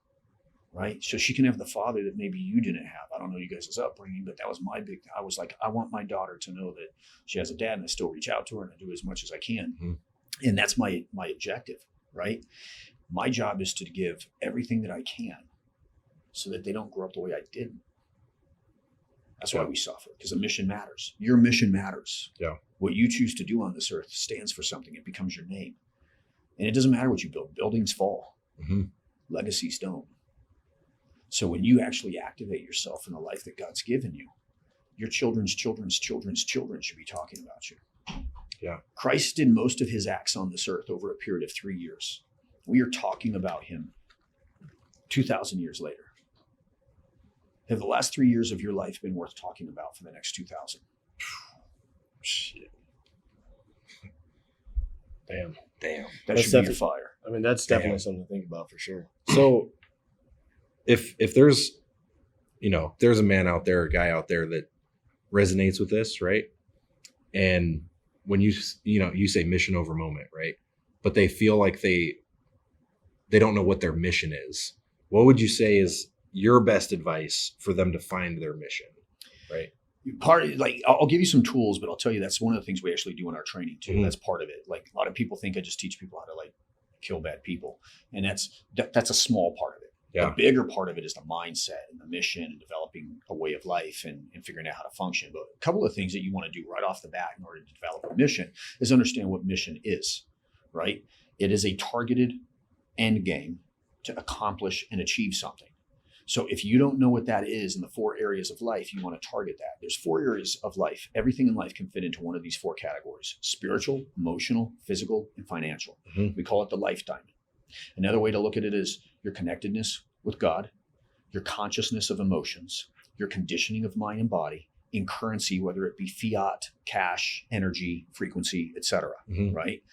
Right? So she can have the father that maybe you didn't have. I don't know you guys' upbringing, but that was my big thing. I was like, I want my daughter to know that she has a dad and I still reach out to her and I do as much as I can. Mm-hmm. And that's my objective, right? My job is to give everything that I can so that they don't grow up the way I didn't. That's why we suffer, because the mission matters. Your mission matters. Yeah. What you choose to do on this earth stands for something. It becomes your name. And it doesn't matter what you build. Buildings fall. Mm-hmm. Legacies don't. So when you actually activate yourself in the life that God's given you, your children's children's children's children should be talking about you. Yeah. Christ did most of his acts on this earth over a period of 3 years. We are talking about him 2,000 years later. Have the last 3 years of your life been worth talking about for the next 2,000? Shit. Damn. That That's should be your definitely- fire. I mean, that's definitely something to think about for sure. So if there's, there's a man out there, a guy out there that resonates with this, right? And when you say mission over moment, right? But they feel like they don't know what their mission is. What would you say is your best advice for them to find their mission, right? I'll give you some tools, but I'll tell you that's one of the things we actually do in our training too. Mm-hmm. That's part of it. Like a lot of people think I just teach people how to kill bad people, and that's a small part of it. Yeah. The bigger part of it is the mindset and the mission and developing a way of life and figuring out how to function. But a couple of things that you want to do right off the bat in order to develop a mission is understand what mission is, right? It is a targeted end game to accomplish and achieve something. So if you don't know what that is in the 4 areas of life, you want to target that. There's 4 areas of life. Everything in life can fit into one of these 4 categories: spiritual, emotional, physical, and financial. Mm-hmm. We call it the life diamond. Another way to look at it is your connectedness with God, your consciousness of emotions, your conditioning of mind and body in currency, whether it be fiat, cash, energy, frequency, etc. Right?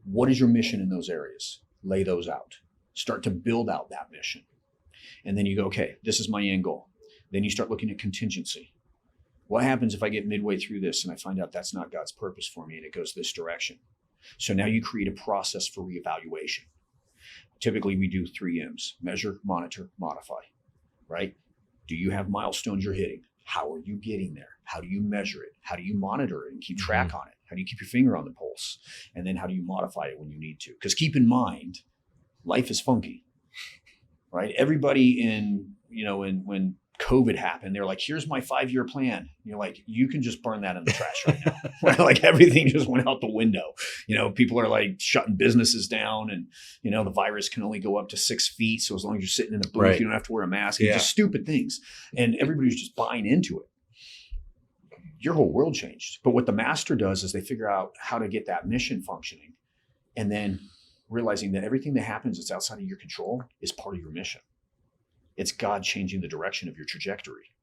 What is your mission in those areas? Lay those out. Start to build out that mission. And then you go, okay, this is my end goal. Then you start looking at contingency. What happens if I get midway through this and I find out that's not God's purpose for me and it goes this direction? So now you create a process for reevaluation. Typically, we do 3 M's: measure, monitor, modify, right? Do you have milestones you're hitting? How are you getting there? How do you measure it? How do you monitor it and keep track on it? How do you keep your finger on the pulse? And then how do you modify it when you need to? Because keep in mind, life is funky, right? Everybody when COVID happened, they're like, here's my 5-year plan. And you're like, you can just burn that in the trash right now. Right? Like everything just went out the window. People are like shutting businesses down and, the virus can only go up to 6 feet. So as long as you're sitting in a booth, Right. you don't have to wear a mask. And just stupid things. And everybody's just buying into it. Your whole world changed. But what the master does is they figure out how to get that mission functioning. And then realizing that everything that happens that's outside of your control is part of your mission. It's God changing the direction of your trajectory.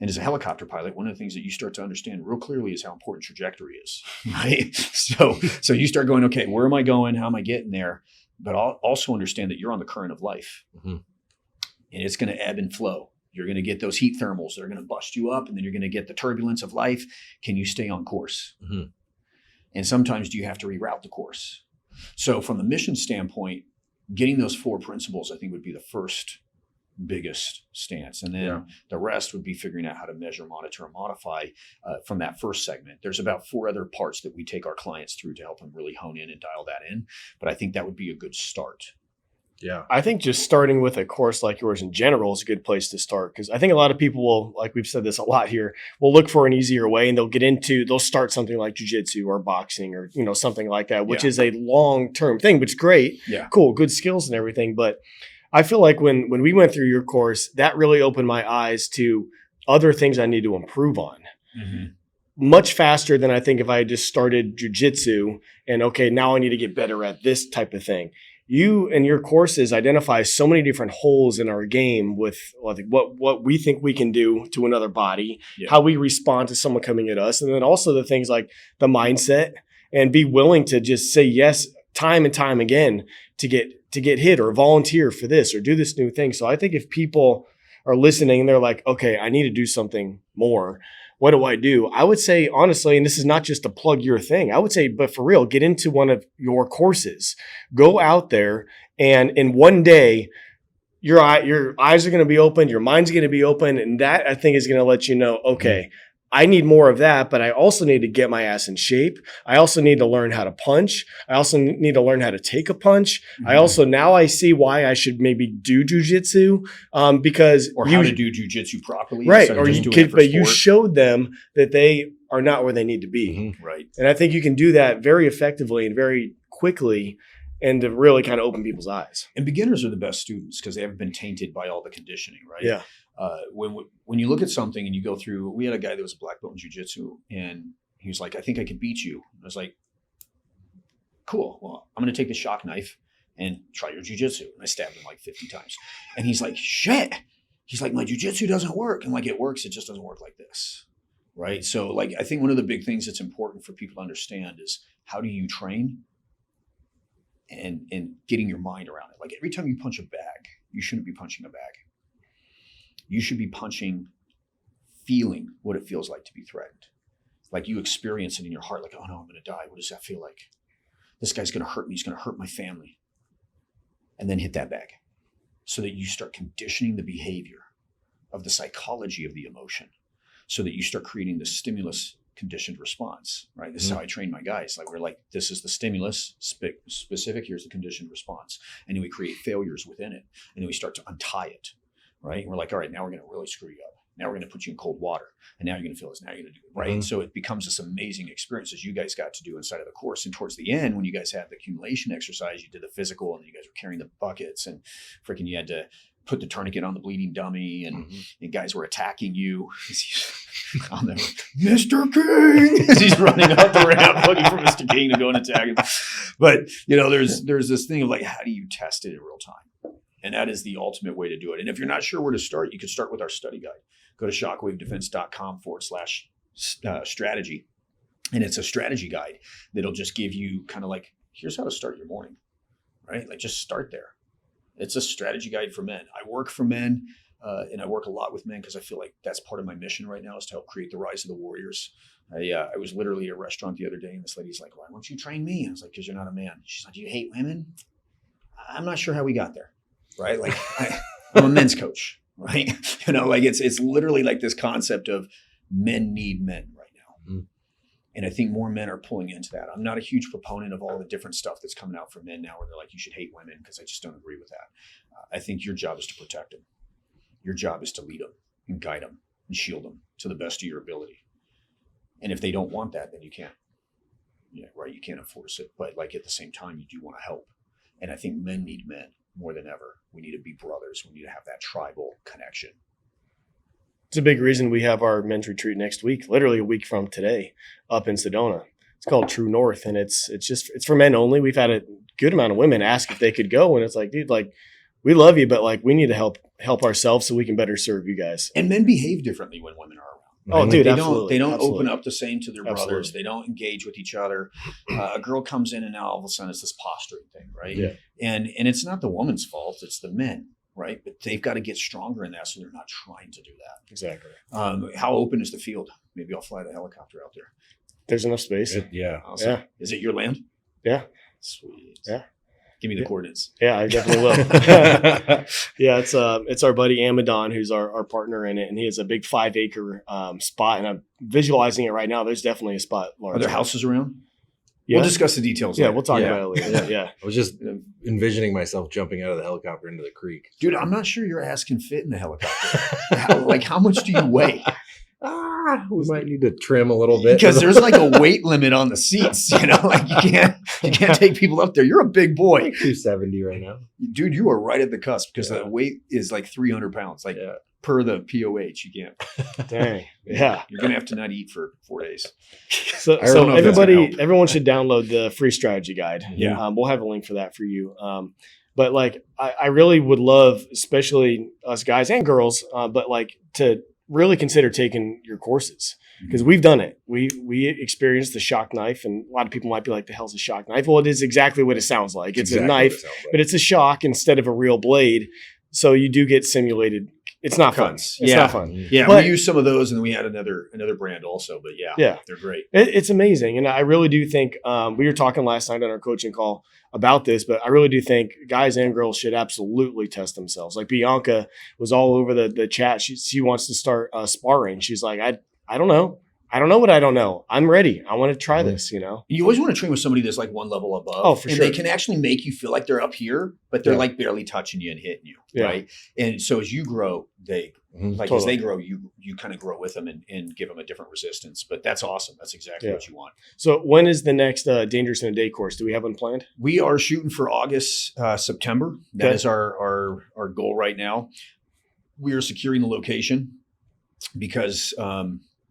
And as a helicopter pilot, one of the things that you start to understand real clearly is how important trajectory is, right? So you start going, okay, where am I going? How am I getting there? But also understand that you're on the current of life. And it's going to ebb and flow. You're going to get those heat thermals that are going to bust you up, and then you're going to get the turbulence of life. Can you stay on course? And sometimes do you have to reroute the course? So from the mission standpoint, getting those 4 principles, I think, would be the first biggest stance. And then the rest would be figuring out how to measure, monitor, and modify from that first segment. There's about 4 other parts that we take our clients through to help them really hone in and dial that in. But I think that would be a good start. Yeah. I think just starting with a course like yours in general is a good place to start, because I think a lot of people will, like we've said this a lot here, will look for an easier way and they'll start something like jiu-jitsu or boxing or, something like that, which is a long-term thing, which is great. Yeah. Cool. Good skills and everything. But I feel like when we went through your course, that really opened my eyes to other things I need to improve on. Much faster than I think if I had just started jiu-jitsu and, okay, now I need to get better at this type of thing. You and your courses identify so many different holes in our game with what we think we can do to another body, how we respond to someone coming at us, and then also the things like the mindset, and be willing to just say yes time and time again to get hit or volunteer for this or do this new thing. So I think if people are listening and they're like, okay, I need to do something more, what do I do? I would say, honestly, and this is not just to plug your thing, I would say, but for real, get into one of your courses. Go out there, and in one day, your eyes are going to be open, your mind's going to be open, and that, I think, is going to let you know, okay, I need more of that, but I also need to get my ass in shape. I also need to learn how to punch. I also need to learn how to take a punch. Now I see why I should maybe do jujitsu, because how to do jujitsu properly. Right. Or you showed them that they are not where they need to be. Right. And I think you can do that very effectively and very quickly, and to really kind of open people's eyes. And beginners are the best students because they haven't been tainted by all the conditioning, right? Yeah. When you look at something and you go through, we had a guy that was a black belt in jiu-jitsu, and he was like, I think I could beat you. I was like, cool. Well, I'm going to take the shock knife and try your jiu-jitsu. And I stabbed him like 50 times. And he's like, shit. He's like, my jiu-jitsu doesn't work. And like, it works. It just doesn't work like this. Right. So like, I think one of the big things that's important for people to understand is how do you train and getting your mind around it. Like every time you punch a bag, you shouldn't be punching a bag. You should be punching, feeling what it feels like to be threatened. Like you experience it in your heart, like, oh no, I'm going to die. What does that feel like? This guy's going to hurt me. He's going to hurt my family. And then hit that bag so that you start conditioning the behavior of the psychology of the emotion so that you start creating the stimulus conditioned response, right? This is how I train my guys. Like we're like, this is the stimulus specific, here's the conditioned response. And then we create failures within it. And then we start to untie it. Right. And we're like, all right, now we're going to really screw you up. Now we're going to put you in cold water. And now you're going to feel this. Now you're going to do it. Right. So it becomes this amazing experience as you guys got to do inside of the course. And towards the end, when you guys had the accumulation exercise, you did the physical and you guys were carrying the buckets and freaking you had to put the tourniquet on the bleeding dummy, and guys were attacking you. I'm there, Mr. King, as he's running up the ramp looking for Mr. King to go and attack him. But there's this thing of like, how do you test it in real time? And that is the ultimate way to do it. And if you're not sure where to start, you can start with our study guide. Go to shockwavedefense.com/strategy. And it's a strategy guide that'll just give you kind of like, here's how to start your morning, right? Like just start there. It's a strategy guide for men. I work for men, and I work a lot with men because I feel like that's part of my mission right now is to help create the rise of the warriors. I was literally at a restaurant the other day, and this lady's like, why won't you train me? I was like, because you're not a man. She's like, do you hate women? I'm not sure how we got there, right? Like I'm a men's coach, right? Like it's literally like this concept of men need men right now. Mm. And I think more men are pulling into that. I'm not a huge proponent of all the different stuff that's coming out from men now where they're like, you should hate women, because I just don't agree with that. I think your job is to protect them. Your job is to lead them and guide them and shield them to the best of your ability. And if they don't want that, then you can't. Right? You can't enforce it. But like at the same time, you do want to help. And I think men need men more than ever. We need to be brothers. We need to have that tribal connection. It's a big reason we have our men's retreat next week, literally a week from today, up in Sedona. It's called True North, and it's for men only. We've had a good amount of women ask if they could go, and it's like, dude, like we love you, but like we need to help ourselves so we can better serve you guys. And men behave differently when women are around. Oh, dude, they don't absolutely. open up the same to their brothers. They don't engage with each other. A girl comes in, and now all of a sudden it's this posturing thing, right? Yeah. And it's not the woman's fault; it's the men. Right. But they've got to get stronger in that. So they're not trying to do that. Exactly. How open is the field? Maybe I'll fly the helicopter out there. There's enough space. Yeah. Awesome. Yeah. Is it your land? Yeah. Sweet. Yeah. Give me the coordinates. Yeah, I definitely will. Yeah. It's our buddy Amadon, who's our partner in it. And he has a big 5-acre spot, and I'm visualizing it right now. There's definitely a spot. Are there houses around? Yeah. We'll discuss the details. Yeah. Later. We'll talk about it later. Yeah. I was just envisioning myself jumping out of the helicopter into the creek. Dude, I'm not sure your ass can fit in the helicopter. How much do you weigh? We might need to trim a little bit because there's like a weight limit on the seats. Like you can't take people up there. You're a big boy. Like 270 right now, dude. You are right at the cusp because the weight is like 300 pounds. Like per the POH, you can't. Dang. Yeah. You're gonna have to not eat for 4 days. So everyone should download the free strategy guide. Yeah. We'll have a link for that for you. But like I really would love, especially us guys and girls, but like to really consider taking your courses, because we've done it. We experienced the shock knife, and a lot of people might be like, the hell's a shock knife? Well, it is exactly what it sounds like. It's exactly a knife, but it's a shock instead of a real blade. So you do get simulated. It's not fun. It's not fun. Yeah, but we used some of those, and we had another brand also. But yeah, they're great. It's amazing, and I really do think we were talking last night on our coaching call about this, but I really do think guys and girls should absolutely test themselves. Like Bianca was all over the chat. She wants to start sparring. She's like, I don't know. I don't know what I don't know. I'm ready. I want to try this, You always want to train with somebody that's like one level above. Oh, for sure. And they can actually make you feel like they're up here, but they're like barely touching you and hitting you, right? And so as you grow, as they grow, you kind of grow with them and give them a different resistance. But that's awesome. That's exactly what you want. So when is the next Dangerous in a Day course? Do we have one planned? We are shooting for August, September. That is our goal right now. We are securing the location because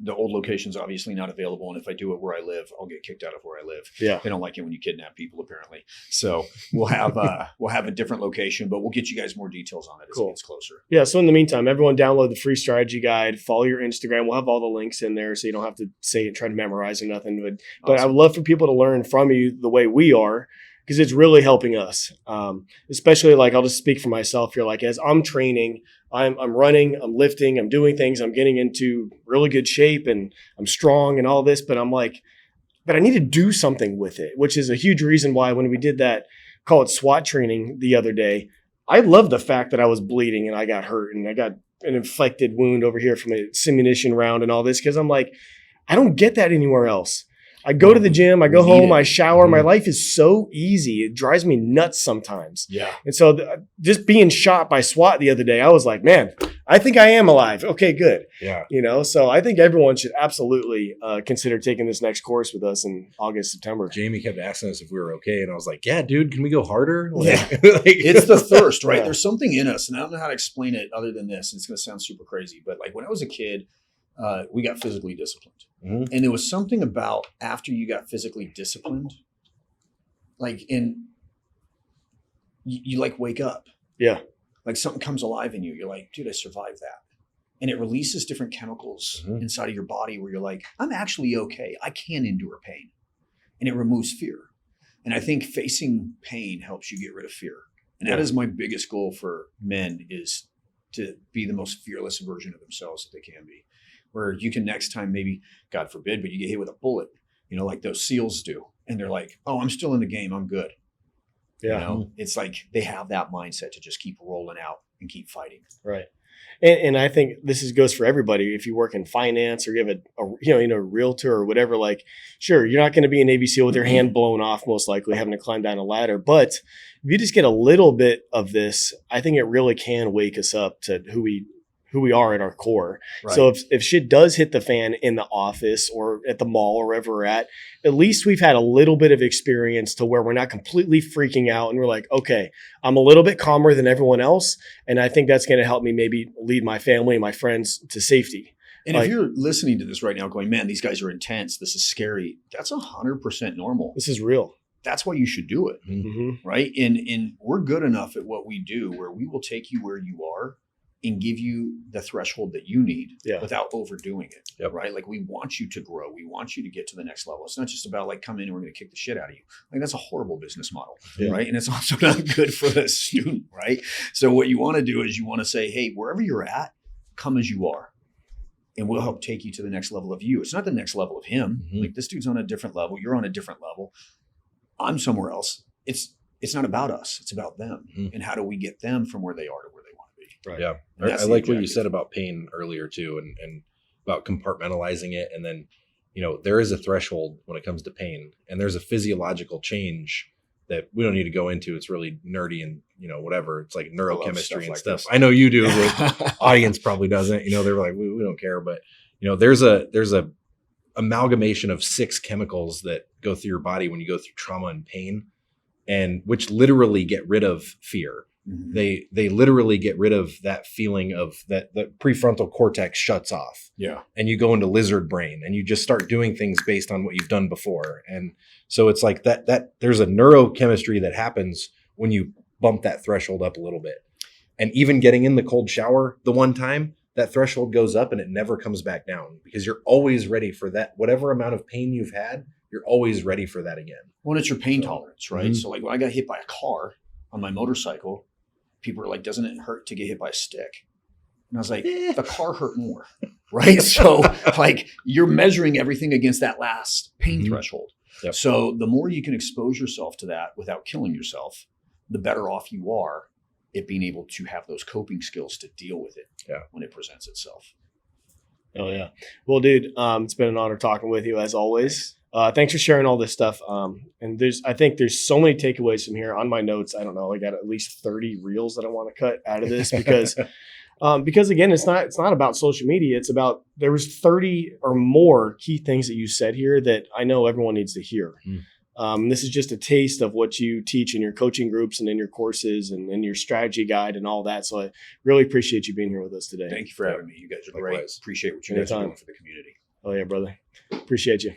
the old location's obviously not available. And if I do it where I live, I'll get kicked out of where I live. Yeah. They don't like it when you kidnap people, apparently. So we'll have a different location, but we'll get you guys more details on it as it gets closer. Yeah. So in the meantime, everyone download the free strategy guide, follow your Instagram. We'll have all the links in there so you don't have to say it, try to memorize or nothing. But I would love for people to learn from you the way we are, because it's really helping us. Especially like, I'll just speak for myself here. Like as I'm training, I'm running, I'm lifting, I'm doing things, I'm getting into really good shape and I'm strong and all this, but I'm like, but I need to do something with it, which is a huge reason why when we did that, call it SWAT training the other day, I love the fact that I was bleeding and I got hurt and I got an infected wound over here from a simunition round and all this, because I'm like, I don't get that anywhere else. I go to the gym, I go home, I shower. My life is so easy. It drives me nuts sometimes. Yeah. And so just being shot by SWAT the other day, I was like, man, I think I am alive. Okay, good. Yeah. You know, so I think everyone should absolutely consider taking this next course with us in August, September. Jamie kept asking us if we were okay, and I was like, "Yeah, dude, can we go harder?" Yeah. It's the thirst, right? Yeah. There's something in us, and I don't know how to explain it other than this. It's going to sound super crazy, but like when I was a kid, we got physically disciplined, and there was something about after you got physically disciplined, like you like wake up, Yeah. like something comes alive in you. You're like, dude, I survived that. And it releases different chemicals inside of your body where you're like, I'm actually okay. I can endure pain. And it removes fear. And I think facing pain helps you get rid of fear. And that is my biggest goal for men, is to be the most fearless version of themselves that they can be. Where you can next time, maybe, God forbid, but you get hit with a bullet, you know, like those SEALs do. And they're like, oh, I'm still in the game. I'm good. Yeah. You know, it's like they have that mindset to just keep rolling out and keep fighting. Right. And I think this goes for everybody. If you work in finance or you have a realtor or whatever, like, sure, you're not going to be a Navy SEAL with your hand blown off, most likely having to climb down a ladder. But if you just get a little bit of this, I think it really can wake us up to who we are at our core. Right. So if shit does hit the fan in the office or at the mall or wherever we're at least we've had a little bit of experience to where we're not completely freaking out and we're like, okay, I'm a little bit calmer than everyone else. And I think that's going to help me maybe lead my family and my friends to safety. And if you're listening to this right now going, man, these guys are intense, this is scary, that's 100% normal. This is real. That's why you should do it. Mm-hmm. Right. And we're good enough at what we do where we will take you where you are and give you the threshold that you need without overdoing it. Yep. Right. Like we want you to grow. We want you to get to the next level. It's not just about like come in and we're going to kick the shit out of you. Like that's a horrible business model. Yeah. Right. And it's also not good for the student. Right. So what you want to do is you want to say, hey, wherever you're at, come as you are. And we'll help take you to the next level of you. It's not the next level of him. Mm-hmm. Like this dude's on a different level. You're on a different level. I'm somewhere else. It's not about us. It's about them. Mm-hmm. And how do we get them from where they are to where they want to be? Right. Yeah. I like what you said about pain earlier too, and about compartmentalizing it. And then, you know, there is a threshold when it comes to pain, and there's a physiological change that we don't need to go into. It's really nerdy and, you know, whatever. It's like neurochemistry and stuff. I know you do. The audience probably doesn't. You know, they're like, we don't care. But, you know, there's a amalgamation of 6 chemicals that go through your body when you go through trauma and pain, and which literally get rid of fear. Mm-hmm. They literally get rid of that feeling of that the prefrontal cortex shuts off. Yeah. And you go into lizard brain and you just start doing things based on what you've done before. And so it's like that there's a neurochemistry that happens when you bump that threshold up a little bit. And even getting in the cold shower the one time, that threshold goes up and it never comes back down, because you're always ready for that. Whatever amount of pain you've had, you're always ready for that again. Well, it's your pain tolerance, right? Mm-hmm. So like when I got hit by a car on my motorcycle, people were like, doesn't it hurt to get hit by a stick? And I was like, the car hurt more, right? So like you're measuring everything against that last pain threshold. Yep. So the more you can expose yourself to that without killing yourself, the better off you are at being able to have those coping skills to deal with it when it presents itself. Oh yeah. Well, dude, it's been an honor talking with you as always. Thanks for sharing all this stuff. And I think there's so many takeaways from here. On my notes, I don't know, I got at least 30 reels that I want to cut out of this because again, it's not about social media. It's about, there was 30 or more key things that you said here that I know everyone needs to hear. This is just a taste of what you teach in your coaching groups and in your courses and in your strategy guide and all that. So I really appreciate you being here with us today. Thank you for having me. You guys are great. Appreciate what you guys are doing for the community. Oh yeah, brother. Appreciate you.